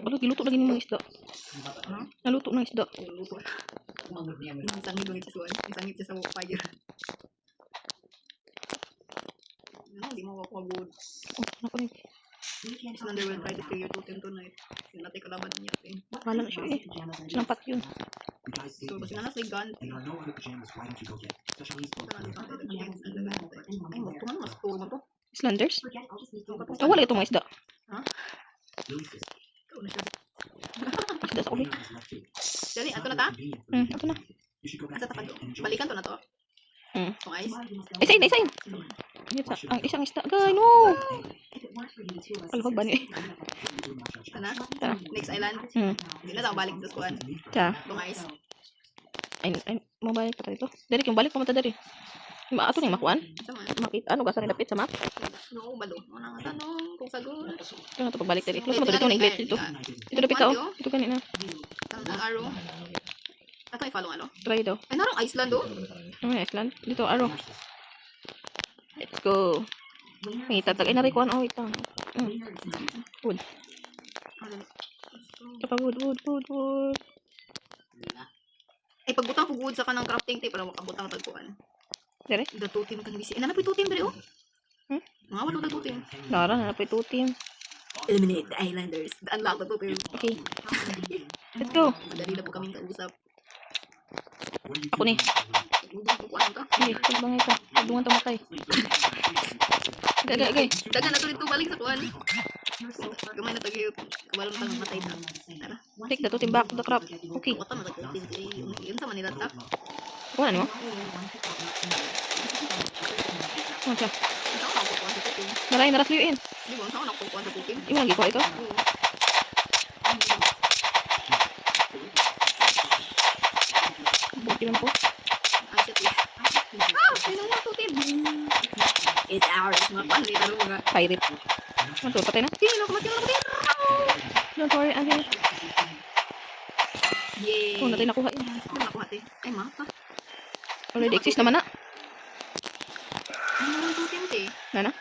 Wala giluto lagi ni mga isda. Naluto ng isda. Luto. Umangod niya mo. Isang hidong siya suwan. Isang hit siya sa fire. No, di mo makuha wood. Oh, ako rin. Slender will try to kill your totem tonight. Sinatay kalaban niya. Wala na siya eh. Sinampat yun. You guys stay So, in basta the na nasa gun. and there are no other pajamas. Why don't you go get? Especially these clothes. Ay, magtungan mas turo mo to. Islanders? Forget, I'll just need to Ah, wala itong mga isda. Lily's sister. Ikaw na siya. Isda sa ulit. Elena has left too. Dali, ato na ta? Convenient for you Ito na. You should go back Asa to tapan bed to. and enjoy Balikan to na to. Mm. Itong ice. Tomorrow you must Isain, isain. Ang isang isda. Gay, no. If it weren't for you two Kalabag ba niya? Ano? Tara. Next island. Hmm. Hindi na tayo balik sa kuan. Tara. Bungais. Ay, mabalik pa tayo. Dari, yung balik pa mata dari. Ato ning makuan. Sama. Makita, ano, gasa nilapit sa map. No, balo. Ano nga tanong? Kung sagot. Ito na ito pagbalik dari. Close mo dito, yung glitch dito. Dito lapit ka, oh. Dito kanina. Ang arrow. Ato ay follow ano? Try daw. Ay, narong Iceland oh. Ano yung Iceland? Dito, arrow. Let's go. May tatag. Ay, narikuan. Oh, wait lang. Wood. Ito pa, wood. Ay, pagbutang pugod sa kanang crafting tape, para makabutang tagpuan. Dari? The two team kang bisi. Ay, nanapoy two team dali oh. Hmm? Mga wala two team. Lara, hanapin 2 team. Eliminate the Islanders. Unlock the two team. Okay. Let's go. Madali na po kaming kausap. Ako ni. Pagbutang pugod ka. Okay, pagbangay ka. Pagbungan tamatay. Okay. Dagan na tuloy balik sa kuan. Gamay na tagi kabalong tang matay na. Tara. Take the 2 team back to the crop. Okay. Wata na tagi. Yun sa Manila tap. Kuha mo. Ano siya? Saan ako nakukuha sa two team? Narayin na rasliw in. Di ba? Saan ako nakukuha sa two team? Yung lagi ko ito. Buti man po. Ay, shit. Ay, nang mga two team. It's ours. Mga pan, may tanong mga. Pirate. Ano, patay na? Sino na kumatira na Don't worry, again. Yay! Oh, natin nakuha yun. Ano nakuha te? Ay, mapa. Already exist naman na. Ay, mga two team te. Nana?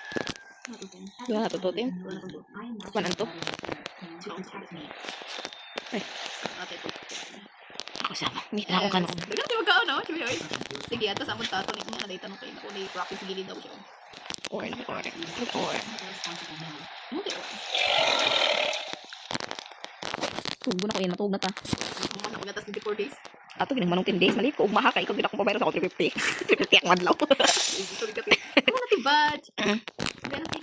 Mga two team. Wala na to 2 team. Wala kang two. Kuhaan to. Ay. Ate to. Ako sama. Hindi na ako kanon. Dagan tayo magkaon no? Chuy, oy. Sige, ato sa amon tato ni niya na tanong kay ako ni practice sa gilid daw siya. Or. Ano te? Tubo na ko yan. Natug na ta. Ang mga gatas 24 days. Ato, ginang manong 10 days. Maliit ko. Ugmaha ka. Ikaw din akong pabayro sa ako 350. 350 ang madlaw. Ito rin kapit. Ano na tibad? Mm. Sige na te.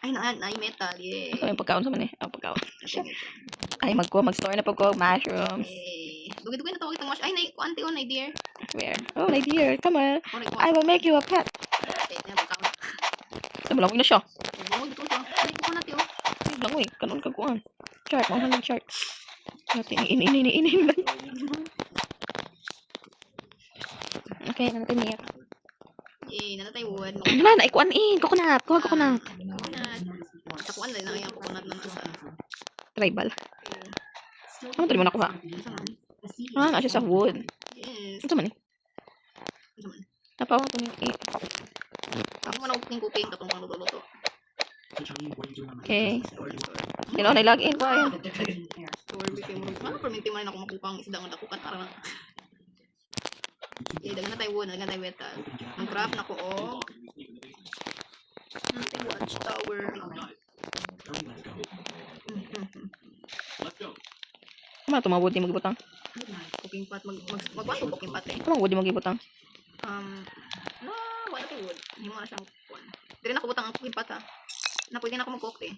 Ay, na metal. Yeah. Ito yung pagkaon sa man eh. Ang pagkaon. Ay, mag-store na po ko. Mushrooms. Dugay-dugay na tawag itong mash. Ay, kuan te on, dear. Where? Oh, my dear. Come on. Oray ko. I will make you a pet. Sa malawin na siya. Oo, dito siya. Ay, kuko na te oh. Ay, lang uy. Kanon kaguan. Chart. Mga halang chart. Natin. Inin lang. Okay, natin niya. Yay, nanatay wood. Wala na. Ikuan in. Coconut. Kuha coconut. Sa kuan lang na yung coconut na nasa. Tribal. Ano ito mo nakuha? Ah, na siya sa wood. Yes. Ito man eh. Napawang ko niya. Ako man ako cooking katong pang luto-luto. Okay. Sino na login ko ayun. Or bigay mo. Ano perminti man ako makupang isda ng dakukan para na. Eh, dagan na tayo wood, dagan tayo metal. Ang craft na ko oh. Nating watchtower. Ano ito mga wood yung magibutang? Cooking pot magbato cooking pot eh. Ano mga wood yung magibutang? No, wala tayo wood. Hindi mo na siyang kuan. Dire na ko butang ang cooking pot ha. Na pwede na ako mag-cook eh.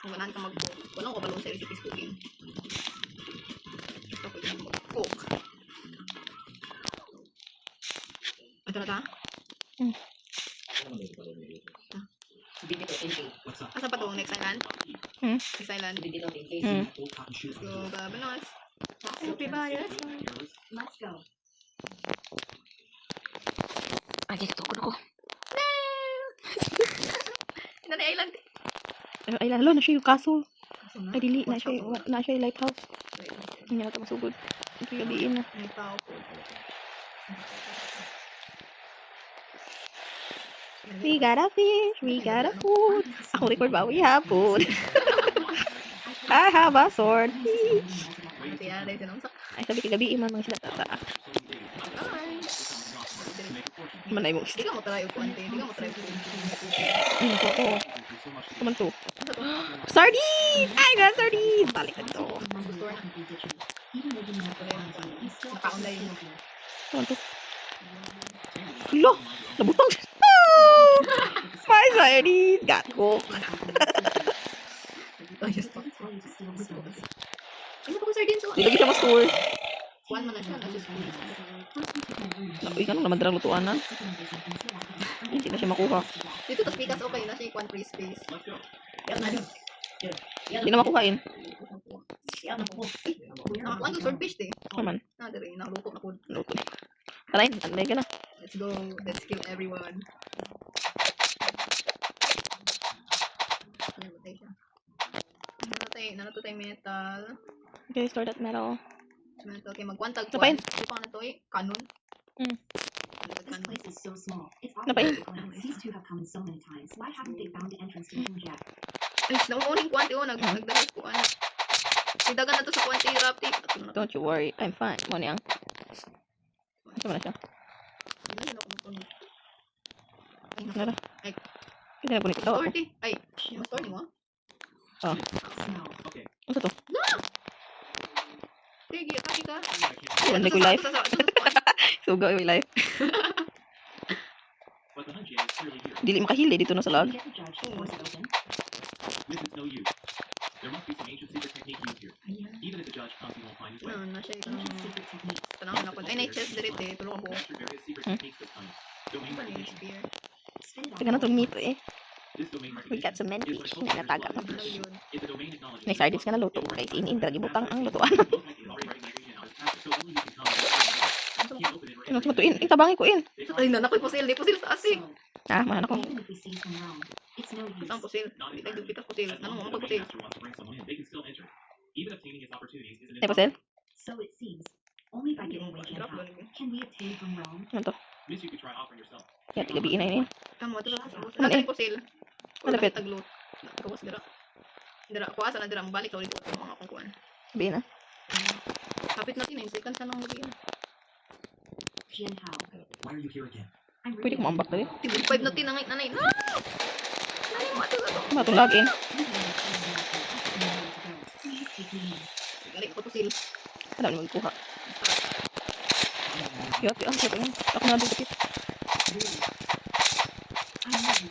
Kung ganahan ka mag-cook. Walang ko balong sa recipes cooking. Ito pwede na mag-cook. Ito na ta? Asa pa itong next island? Next island. So, babanos. Okay, bye. Let's go. Ay, tukod ako. Ito na island. Ay, lalo na siya yung castle. Ay, dili. Na siya yung lighthouse. Hindi na ito masugod. Ito yung gabiin na. May tao po. We got a fish. We got a food. Ako record ba? We have food. I have a sword. Kaya na ito nang sak. Ay, sabi kagabiin man mga sila tata. Manay mo. Di ka mo try ko ante. Di ka mo try ko. Ay, nako. Oo. Kaman to. Sardines! I got sardines! Balik na dito. Naka-online mo. Kaman to. Lo! Nabutang siya. Oh! My sardines! Got ko. Ano pa ko sardines? Di lagi siya mas tour. Kuan man na siya, nasa school. Uy, ganun naman darang lutuan na. Hindi na siya makuha. Dito tas pikas okay na siya kuan free space. Let's go. Yan na yun. Hindi na makuhain. Yan na po. Nakakuan yung swordfish eh. Naman. Na dire naluto na kun. Luto. Tanayin, anday ka na. Let's go. Let's kill everyone. Namatay siya. Nanatay metal. Okay, store that metal. Metal kay magkwantag Napain. Ito pa na to eh. Canon. Hmm. This place is so small. It's Napain. obvious these two have come so many times. Why haven't they found the entrance to the room yet? Ay, nauuning kwante oh. Nagdalas ko ano. Sidagan na to sa kwante rapti. Don't you worry, I'm fine. Mo niyang. Ano na siya? Nara. Ay. Hindi na po nito. Tawa ko. Store Ay, store ni mo? Smell. Okay. Ano to? Sige, atake ka. Hindi ko life. Suga yung life. But the hunch is clearly here. Dili makahili dito na sa lag. Get the judge to force it open. This is no use. There must be some ancient secret technique used here. Even if the judge comes, he won't find his way. Ano na siya Ancient secret techniques. Tanawin ako. Ay, na-chest direct eh. Tulungan ko. Master various secret Hmm? techniques this time. Domain Ano yung recognition. spear? Spin it Taga na itong meat eh. This domain We got recognition some men is fish. what Hindi nataga pa. Ano yun? if the domain acknowledges May sardines ka na luto. Kaya sinin. Dragi butang ang lutuan. most likely already recognized region on his path, so only you can come. Can't open it or Ano enter sa matuin? Ang tabangi ko in. They Ay, are nanak ko pusil. Di pusil sa asig. So, Ah, mahal ako. even if we see some wrong, it's no use. Isang pusil. not Di tayo entirely. dupitas pusil. As Ano long mo as the magpusil? domain master wants to bring someone in, they can still enter. Even obtaining his opportunities is an Ay, pasel? So it seems. Only by giving away Drop Gentile doon. can we obtain from Rome. Ano to? Miss, you could try offering yourself. Kaya tigabiin na yun. Tama, ito lang sa pusil. Ano Ano eh? yung pusil? Malapit. Taglot. Kawas dira. Dira, kuwasa na dira. Balik sa ulit ko. Mga akong kuwan. Sabihin na. Kapit natin eh. Second sa nang gabi. Gentile. Why are you here again? I'm Pwede ko maambak na rin. Tibig 5 natin. Nanay. No! Nanay, mato na to. Ano itong lag in? Please take me in. Balik ko pusil. Alam niyo magkuha. Yot, ang sarap yun. Ako na dugit.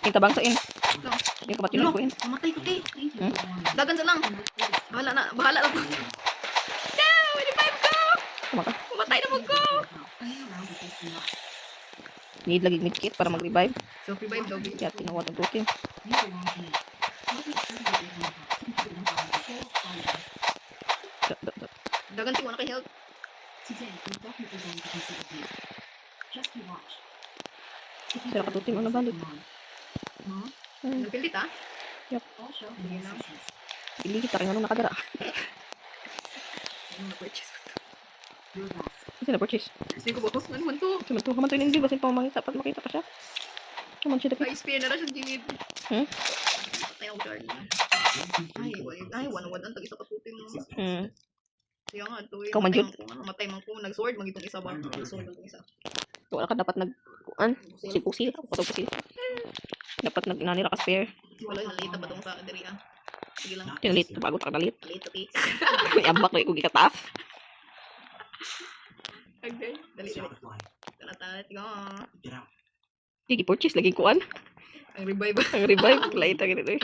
Yung tabang sa in. Yung kapatilan ko in. Mamatay ko eh. Thank you for warning. Dagan sa lang. Bahala na. Bahala lang ko. No! 25 ko! Tama ka. Mamatay na mo ko! Playing around with this enough. Need lagi medkit para mag-revive. So, revive daw. Kaya tinawad ang protein. You belong to me. Let me prove that you have completely on the whole fire. Dagan si na kay health. Today, we're definitely going to consider you. Just you watch. If you Sira ka tutim ang nabalik. Mom, Nagpilit ah. I'll show you the assistance. Ili kita kay anong nakadara. Ano na-purchase? You're last. Kasi na-purchase. Hindi ko ba? Ano man to? Kasi man to. Haman to yung basin pa makita pa siya. Haman siya dapit. Ay, spear na siya gilid. Hmm? Patay ako guard. Ay, one-one ang tag-isa katutin mo. Hmm. Kaya nga, ito eh. Ikaw man yun. Matay man ko. Nag-sword, mag-itong isa ba? Nag-sword ang isa. Wala ka dapat pusil. Ako pa pusil. Dapat nanira ka spare. Wala, nalita ba itong sa diri ah? Sige lang. Tinalit. Bago ka nalit. Nalita, ti. May ambak na ikong ikataas. Okay. Dali, Stop dali. the fly. Talat, tiga. Get out. Sige, purchase. Lagi kuan. Ang revive. Ang revive. Laita ganito eh.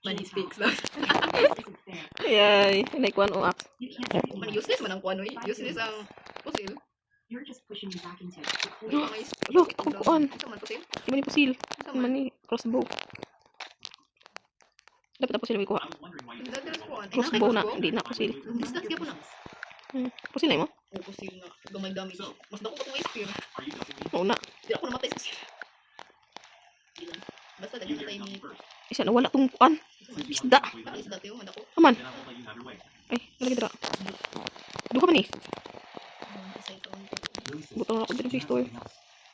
Money speaks lang. This isn't fair. Ayay. Naikuan o axe. You can't treat me Man, like useless man ang kuano eh. Useless ang pusil. you're just pushing me back into it. Uy, mga is. Alo, kita kong kuan. Isa man pusil. Di man ni pusil. Isa Di man man. ni crossbow. Dapat na pusil may kuha. I was wondering why you Dadalas kuan. Ay, Crossbow na. nakay Hindi na pusil. Distance ka po na. Pusil na mo? Oo, pusil na. Gamay damage. Mas dako pa itong spear. are you helping me? Oo na. Di ako namatay sa pusil. Ilan. Basta dali You na dare tayo come ni. first. Isa na wala tong kuan. Isda. Pakis dati yung madako. Aman. Then I won't let you have your way. Ay, nalagi dira. Duha man ni. Isa ito. Really, sis? Buto na ako dito sa store.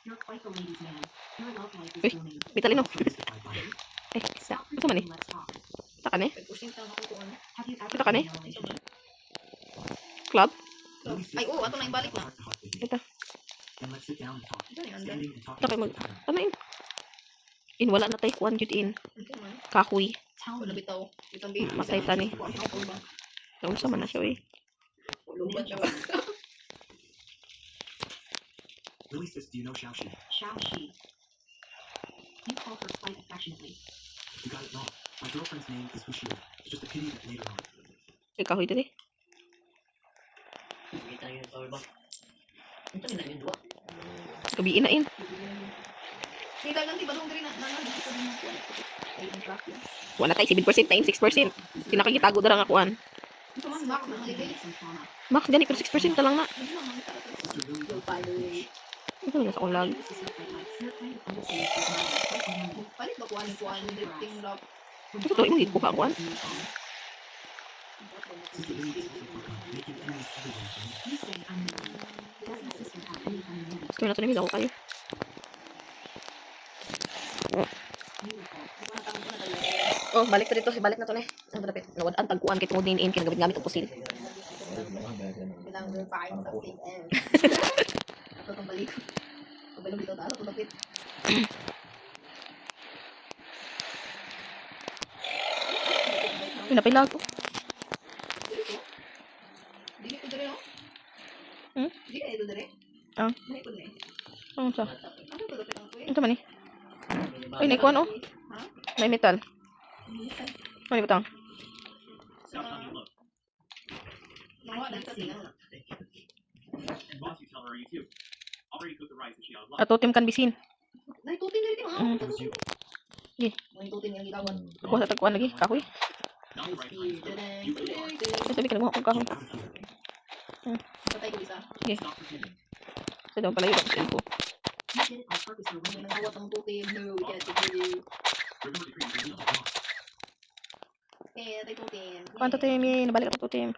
You're quite the ladies' man. Your love life is Uy. booming. Bitalino. So mystified by it. Ay, isa. Stop Asa man ni? pretending, let's talk. Taka ni. Pag-pushing ka na akong kuan. Have you ever Kita ka been ni? in a relationship? Club. Really, sis, Ay, oo, ato na yung balik na. heart to heart with me. Ito. Then let's sit down and talk. Ito na yung anda. Standing and talking Taka at mag... the same time. Ano yun? In wala na tayo kuan jud in. Ito man. Kahoy. Tell Wala me, bitaw. Itong bit. Masay tani. Kuan ako ba? Naunsa man na siya eh. Lubat na ba? Really, sis, do you know Xiaoxi? Shao Shi. You call her quite affectionately. You got it wrong. My girlfriend's name is Wuxia. It's just a pity that later on. Ay, kahoy diri. Tayo sa iba. Ito na yung dua. Gabi inain. Kaya dagan di balong diri na dito din mo kuan. Ay ang crack yan. Wala tayo 7% na 6%. Kinakagitago na lang ako an. Ito man mak na halili. Mak, gani pero 6% na lang na. Hindi man makita ito. Yo palo. Ito na sa ulag. Palit ba kuan drifting lock. Ito to, imong ikuha ko an. Gusto na ito na ako kayo. Oh, balik na dito. Balik na to na. Ang malapit. Nawad ang tagkuan kay tungod ni kinagamit-gamit ang pusil. Bilang fine something else. Ito tong balik. Kabalo dito talo tulapit. Pinapilag ko. Dili ko dire no? Hmm? Dili ito dire. Ah. May ko dire. Ano sa? Ano to dapat ang kuya? Ito man eh. Ay, naikuan oh. Ha? May metal. Ano butang? Sa Nawa dito tingnan. And once you tell her you too. Already cooked the rice that she outlined. Ato tim kan bisin. Naitutin diri mo. Mm. Naitutin yang gitawan. Ako sa tagkuan lagi. Kahoy. Not the right time. Ay, sabi ka na mo akong kahoy. Patay ko isa. Stop pretending. Sa daw pala yun ako sa ilbo. You did it on purpose for women. Nangawat ang tutin. No, we can't do. Remember the cream is not Eh, tayo-tutin. Kwanto tim nabalik ako to tim.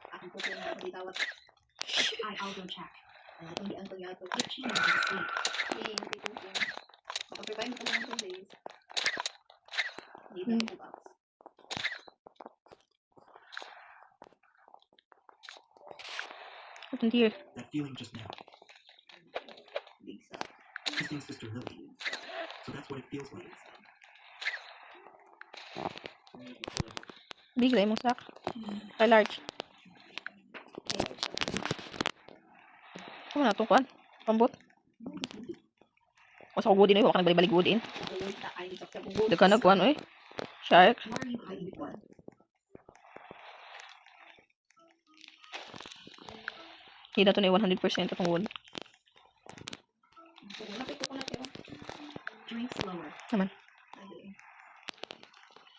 Akong tutin na ditawat. I'll go check. Ang di ang yato. If she knows it's sleep. Eh, tayo-tutin. Makapipay mo pa ng 2 days. Hindi Hmm. na ko box. What's in here? That feeling just now, Big sa. kissing Sister Lily. So that's what it feels like. Big lang mong sak. Kay large. Ano na itong kuan? Pambot? Masa ko woodin eh. Huwag ka nagbalik woodin. Daga na kuan eh. Shark. Why are you hiding it? Hindi na ito na 100% itong wood. Napit ko na kayo. Drink slower.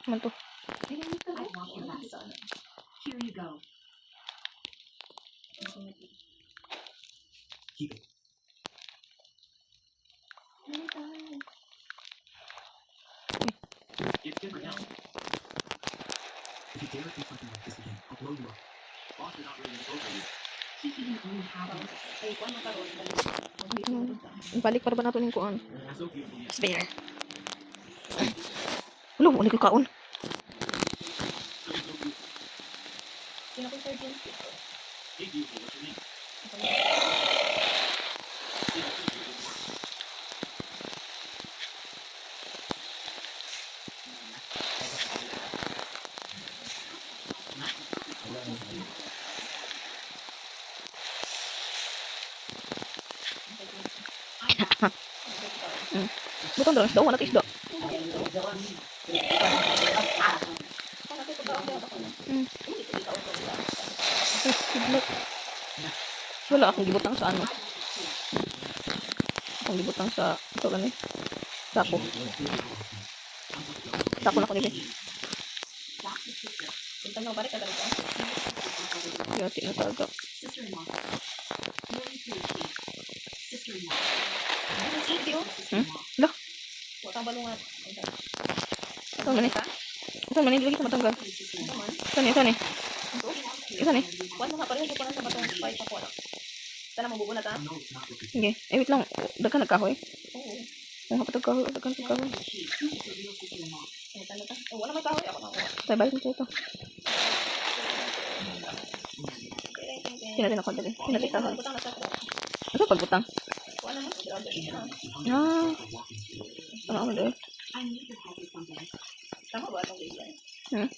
Naman to. I want your best. Here you go. Keep it. It's different now. If you dare do something like this again, I'll blow you up. Boss is not really in both of you. He can only have one. Ay, kuan man karon. Balik para ba nato yung kuan? So beautiful, yes. Spare. Ulo, wala ko kaon. Sino ko surgeon? Hey, beautiful, what's your name? Bukan dong, isda, wala tayo isda. Kidlat. Wala akong gibutang sa ano. Akong gibutang sa ito lang eh. Sako. Sako na ko nila. Punta mo balik ka dito. Yati na talaga. Sister-in-law. Really PhD. Sister-in-law. Video. Lah, Wa kang balungat. ito man eh. Ito man eh, lagi sa matanggal. Ito ni. Ito ni. Kuan mo nga pareho ko na sa batong fight sa kuan. Sana mabubuo na ta. No, it's not what they Sige, eh wait lang. Dagkan nagkahoy. Oo. Ang kapatag kahoy, dagkan nagkahoy. Eh, tanda ta. Oh, wala may kahoy ako na. Tayo balik nito ito. Sinatin ako dali. Sinatin kahoy. Butang na sa ko. Ano pagbutang? Kuan mo. Ah. Ano ako dali? I need your help with something. Tama ba itong video? Hmm.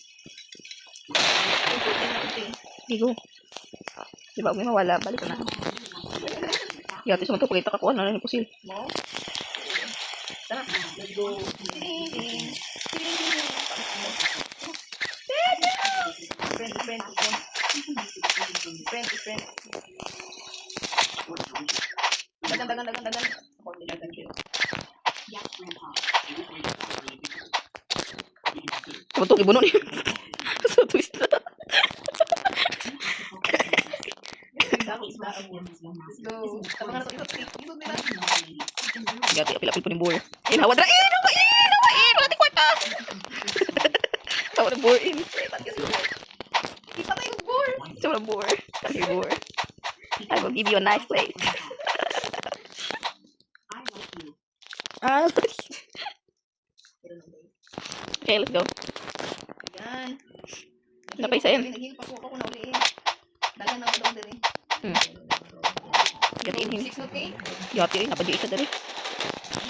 Digo. Di ba, may mawala. Balik ka na. Yati sa magkapagkita ka kuha na rin pusil. Mo. Tara, let's go. Friend. naman to, ibuno niya. So, twist na. Isda. Let's go. Tabangan na to. Ikot nila. Gati, apil-apil po ni Boer. Inawad na, inawain! Wala ti kwarta! Tawa na Boer in. Ipatay ko board. Tawa na Boer. Okay, Boer. I will give you a nice place. I like you. Ah, okay, let's go. Yan. Napaisain. Naghihil pa ako na uli eh. Dagan na ba din eh. Gati in. 6 note eh. Gati rin, napadi isa dali.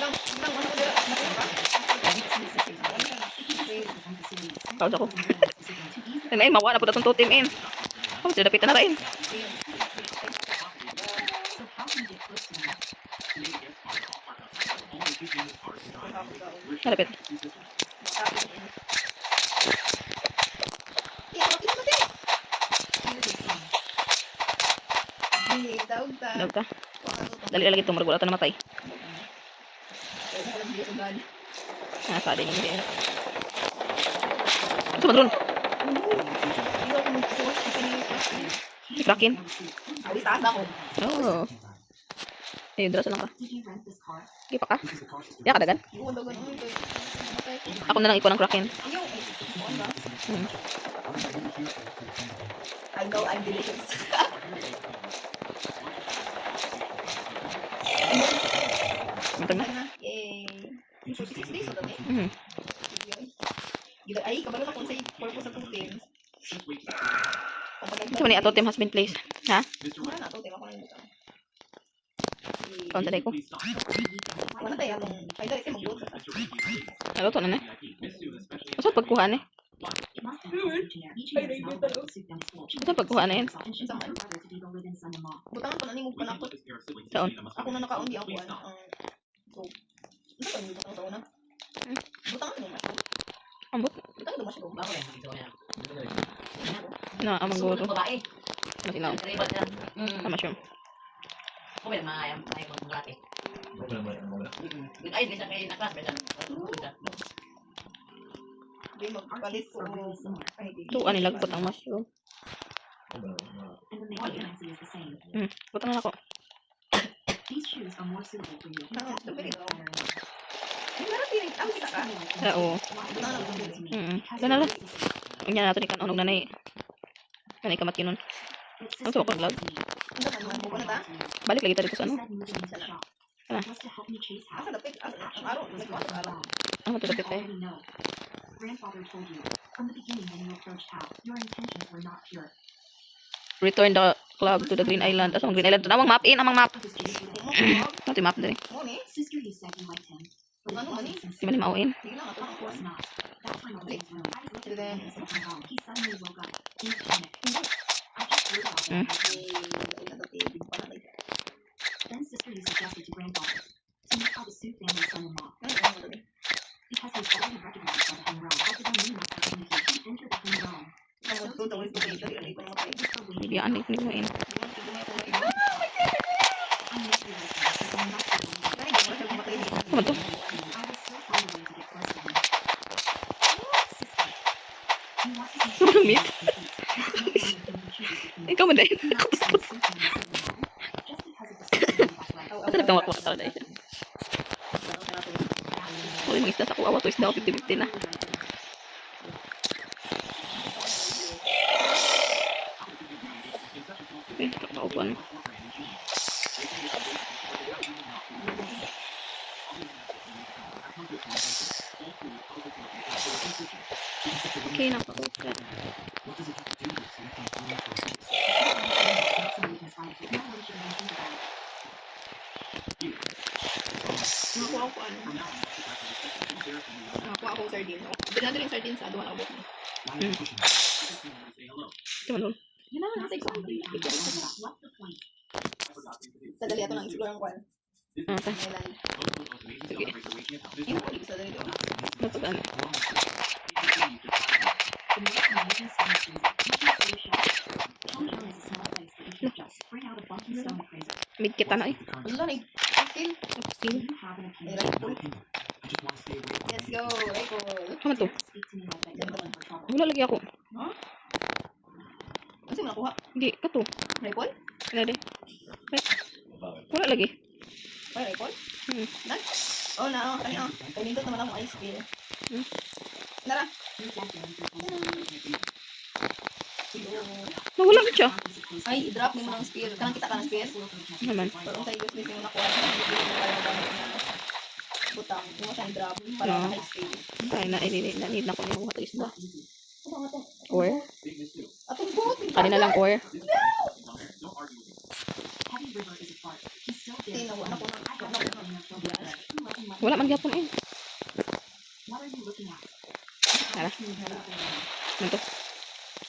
Lang, ano ko dira? Pause ako. Ay, mawa na po datong totem in. Oh, sila dapitan na rin. So how can you get close to me? Malapit. Daog ta. Daog ta. Dali lagi itong maragula ito namatay. Ah, sada niya. Hindi. Ito madron. Kraken. Alis taas ako. Oh. Ayun, dala lang ka. Did you rent this car? Di pa ka? Di ka dagan? Ako na lang ikaw ng Kraken. Hmm. I know I'm delicious. Mantag na. Yay. 46 days sa dami. Hmm. Ay, kabalo na kung sa purpose sa tutin. Ito man ato team has been placed. Ha? Wala na to, tema ko na yung butang. Kaunta ko. Wala tayo akong, ay dali kayo mag-load sa Naluto na na. Masarap pagkuha na eh. It must be something generic. Each year is not allowed to suit them full. Masarap pagkuha na yan. And she's my brother to be the live-in son-in-law. Butangan pa na ni mo pa na ako. Saan? Ako na nakaundi ako ang so, ano ba yung butang sa una? Butangan mo mushroom. Ambot. Butangan mo mushroom. Ako yan, dito yan. Na, amang gulo. Babae. Matinaw. Karibat yan. Sa mushroom. Ako yan, mga pang malaki. Ay, bisa kayo nakas. Hindi magpalit ko. Ay, di. Ito, ano lagpot ang mushroom. And the main currency is the same. Butang na ako. These shoes are more suitable for you. No, Just the look very at low. the pattern. Ay, meron din. Ang kita ka. Oo. Butangan na lang din. Gana lang. Unya nato ni kanon nanay. Nanay kamat kinon. Ano sa bakong vlog? Ano ba naman? Bukan na ta? Balik lagi tayo sa ano. Ano? Asa dapit? Ang araw. Nagkawat ang araw. Ano to dapit tayo? Grandfather told you from the beginning when you approached Hal, your intentions were not pure. Return the club to the Green Island. Asa ang Green Island? Amang map in, amang map. Ano yung map dali? Mo ni? Sister, you said you liked him. But Ano man ni? Di man mao in. Sige lang, ato Of ang course kuwan. not. That time I was in his room. I was looking Then- at him something wrong. He suddenly woke up in a panic. I just heard about that. Ay, ano dapit? Panatay ka. Then sister, you suggested to grandfather to make Hal the Sioux family son-in-law. Ano dali? Because he was already recognized by the home realm. After the moon must have communication, he entered the home realm. Ang magtuto is dali. Dali, dali, dali, dali. Sister waited. Bibiyaan ni mo in. I miss you like that, but I'm not so worried. Ay, di mo na siya pumatay. Ano to? I was so far away to get close to him. Sister, you want to see Sobrang meat. Just Ikaw man dahil. because of the Asa nagtawak-wak sa dahil. Uy, mga isda sa kuwawa to isda ko 50-50 na. Okay, kakaupan. Okay, nakaupan. Nakuha ko ano. Nakuha ko sardine. Bila na rin sardine sa duha abot. Ito man doon. Yun na, nasa example. Sa dali ato ng explore ang kwan. Ah, sa. Island. Sige. Yung kwan, sa dali doon. Napagano. Mid kita na eh. Ano lang eh. Still. Still. Ay, right po. I just want to stay away from Let's go, rifle. Kaman to? Speak to me like that. No one for trouble. Wala lagi ako. Ano sa'yo mo nakuha? Hindi, kato. Rifle? Wala di. Wala lagi. Ay, rifle? Hmm. Dan? Oh, na, oh. Kani, oh. Pumindot naman akong ice spear. Hmm. Nara. Nawala ko siya. Ay, i-drop mo ng spear. Kanang kita ka ng spear. Naman. Pero kung sa'yo useless mo nakuha, butang. Yung mo siyang drop. Para Ah. ka spear. Kaya na, need na ko niya mga isda. Or? Atong boat. Kanina lang or. Heavy River is a part. He's so big. Tinawa na ko na. I got nothing enough for breakfast. You love him like Wala man gyapon eh. What are you looking at? Hala. Nanto.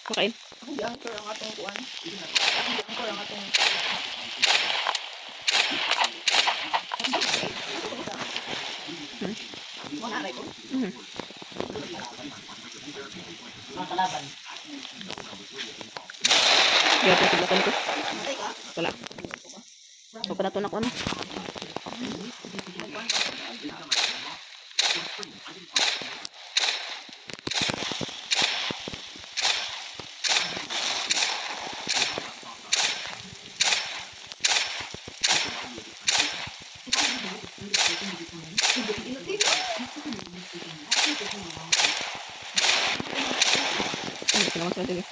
Makain. Ako di-anchor ang atong kuwan. Ako di-anchor ang atong... Wala na ito. Mhm. Mga kalaban. Gyapon tiglakan ko. Matay ka. Wala. So pa nato na ko ano. Hindi ko naman sila dili.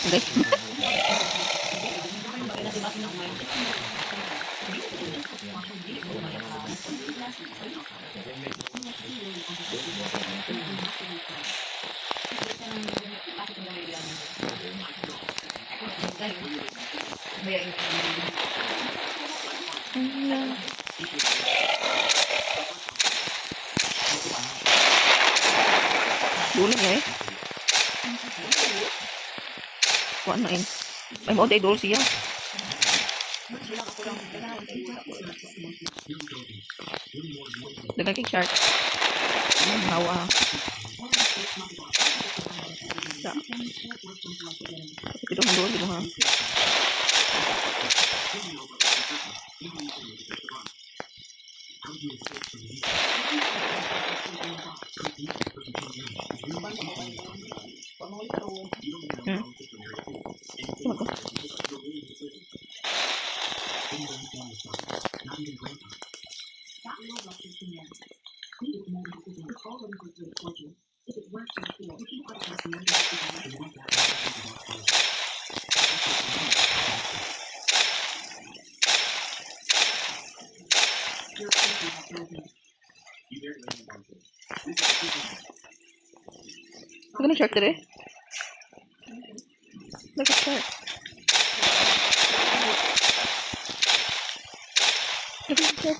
Okay. Dulo niya eh. Kuha na eh. Ay mo day dul siya. Dagang kay shark. Hawa. Sa. Ito mo dul dito ha. Hmm. Tuma ko. That little rock is in there. Clean it more because it's already good for the fortune. If it works for cool, if you want to just remember to You're crazy about building. Dagang shark dire. Dagang shark. Dagang shark.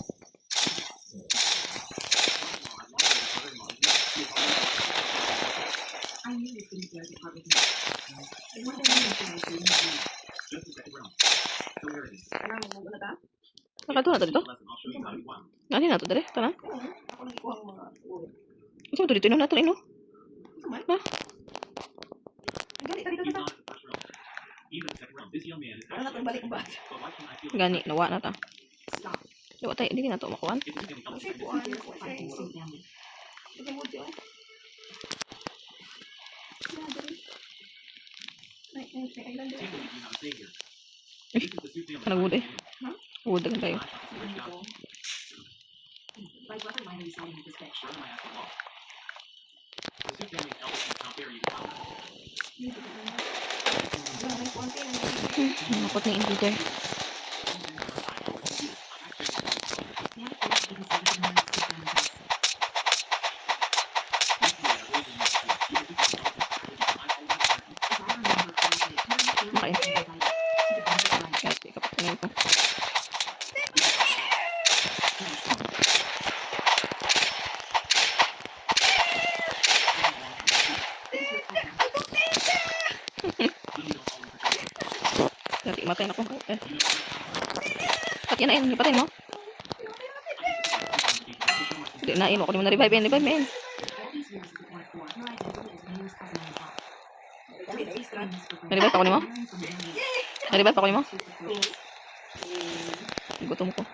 I knew you couldn't bear to part with me. I wanted to know things you knew. Ano mo muna ka? Nakato na to dito. Nani na to dire? Tanan. Ako nagikuha ang mga wood. Isa to dito ino nato ino. Kuman? Ha? Ang gali ka dito He's na not in the first round. Even in the second round, this young man is Wala na itong balik ang bat. but why can't I feel Gani nawa na ta. Stop. Diwa tay di na to makuan. if it's gonna help Kasi me? kuhan. You're fighting so family. Sige mo dyan. Ay, island Take dito. it, you have a stay here. This is the Sioux family. Kanang wood eh. Wood dagan tayo. My brother might be residing with this bitch. Where am I at the law? The Sioux family's eldest is not there, you can tell. Wala may konti na Nakapot na invader. Now the force even said it in the next family house. If I remember correctly, you're Okay. to the benefit of my Guys, ikapat ko na ito. Dati, matay na ko. Eh. Pati na yun, ipatay mo. Di na, ino ko ni mo na-revive yan. Revive, man. Na-revive ako ni mo? Na-revive ako ni mo? Gutom ko.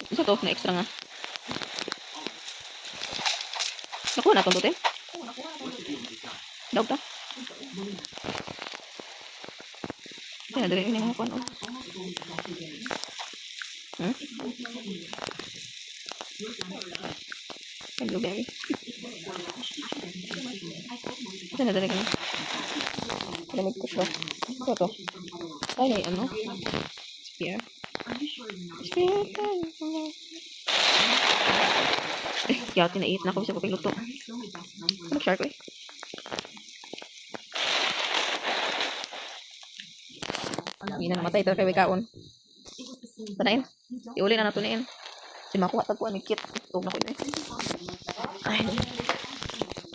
Isa to, na extra nga. Nakuha na itong tutin? Daw ta? Kaya dali ini mga kuwan. Ay, blueberry. Ito na dali ka na. Lamig ko siya. Ito to. Ay, ano? Spear. Spear. Eh, kaya tinait na ako sa papiluto. Mag-shark eh. Hindi na namatay ito kay Wikaon. Panain. Iuli na natunin. Si makuha tagpuan ni Kit. Itog na ko yun eh. Ay.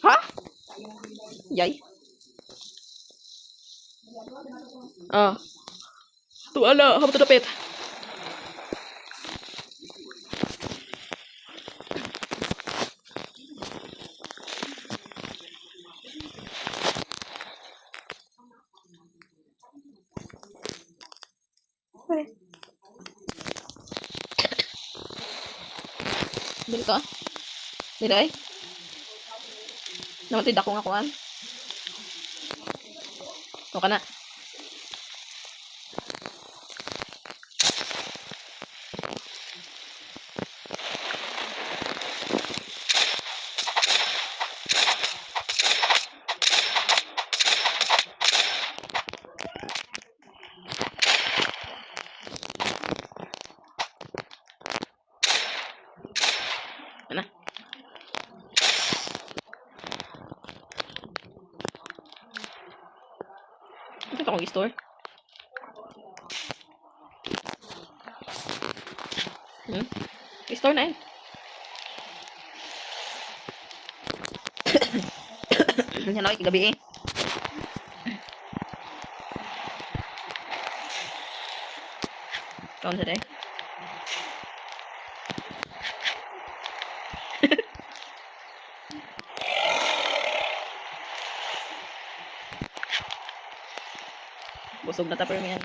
Ha? Yay. Ah. Tuala. Hapot na dapit. Dili ka? Dili ay? Namatid ako nga kuhan. O ka na. Ano? Ito akong i-store. I-store na eh. Ganyan ako gabi eh. Kaon sa day. Busog na tapper mo yan.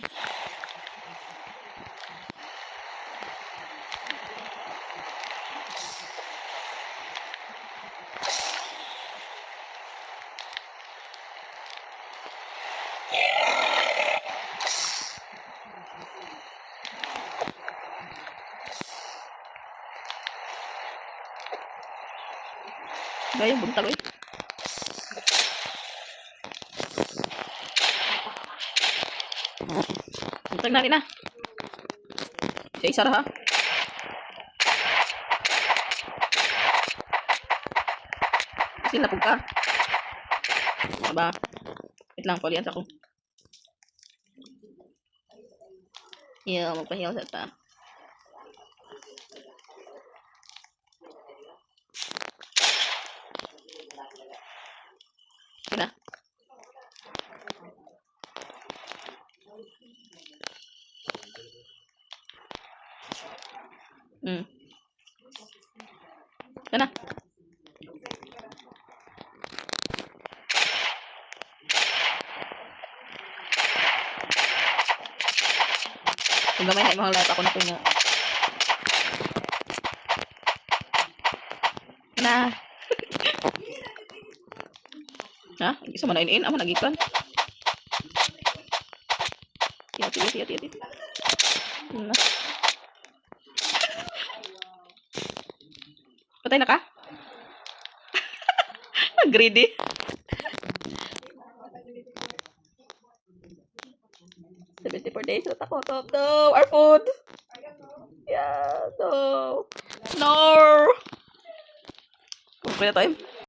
Gayong buntag eh. Buntag na rin na. Siya isa ha. Kasi napog ka. Aba. Wait lang, palihan sa ako. Yeah, magpahiyaw sa ta. Kena. Kena. Kung gamay na yung mga light ako na punya. Na. Ha? Isa man na iniin. Amo nagikan. Yati. Na. Patay na ka? Greedy. $74 days. What ako? No. Our food. Yeah. No. No. Kung kaya time.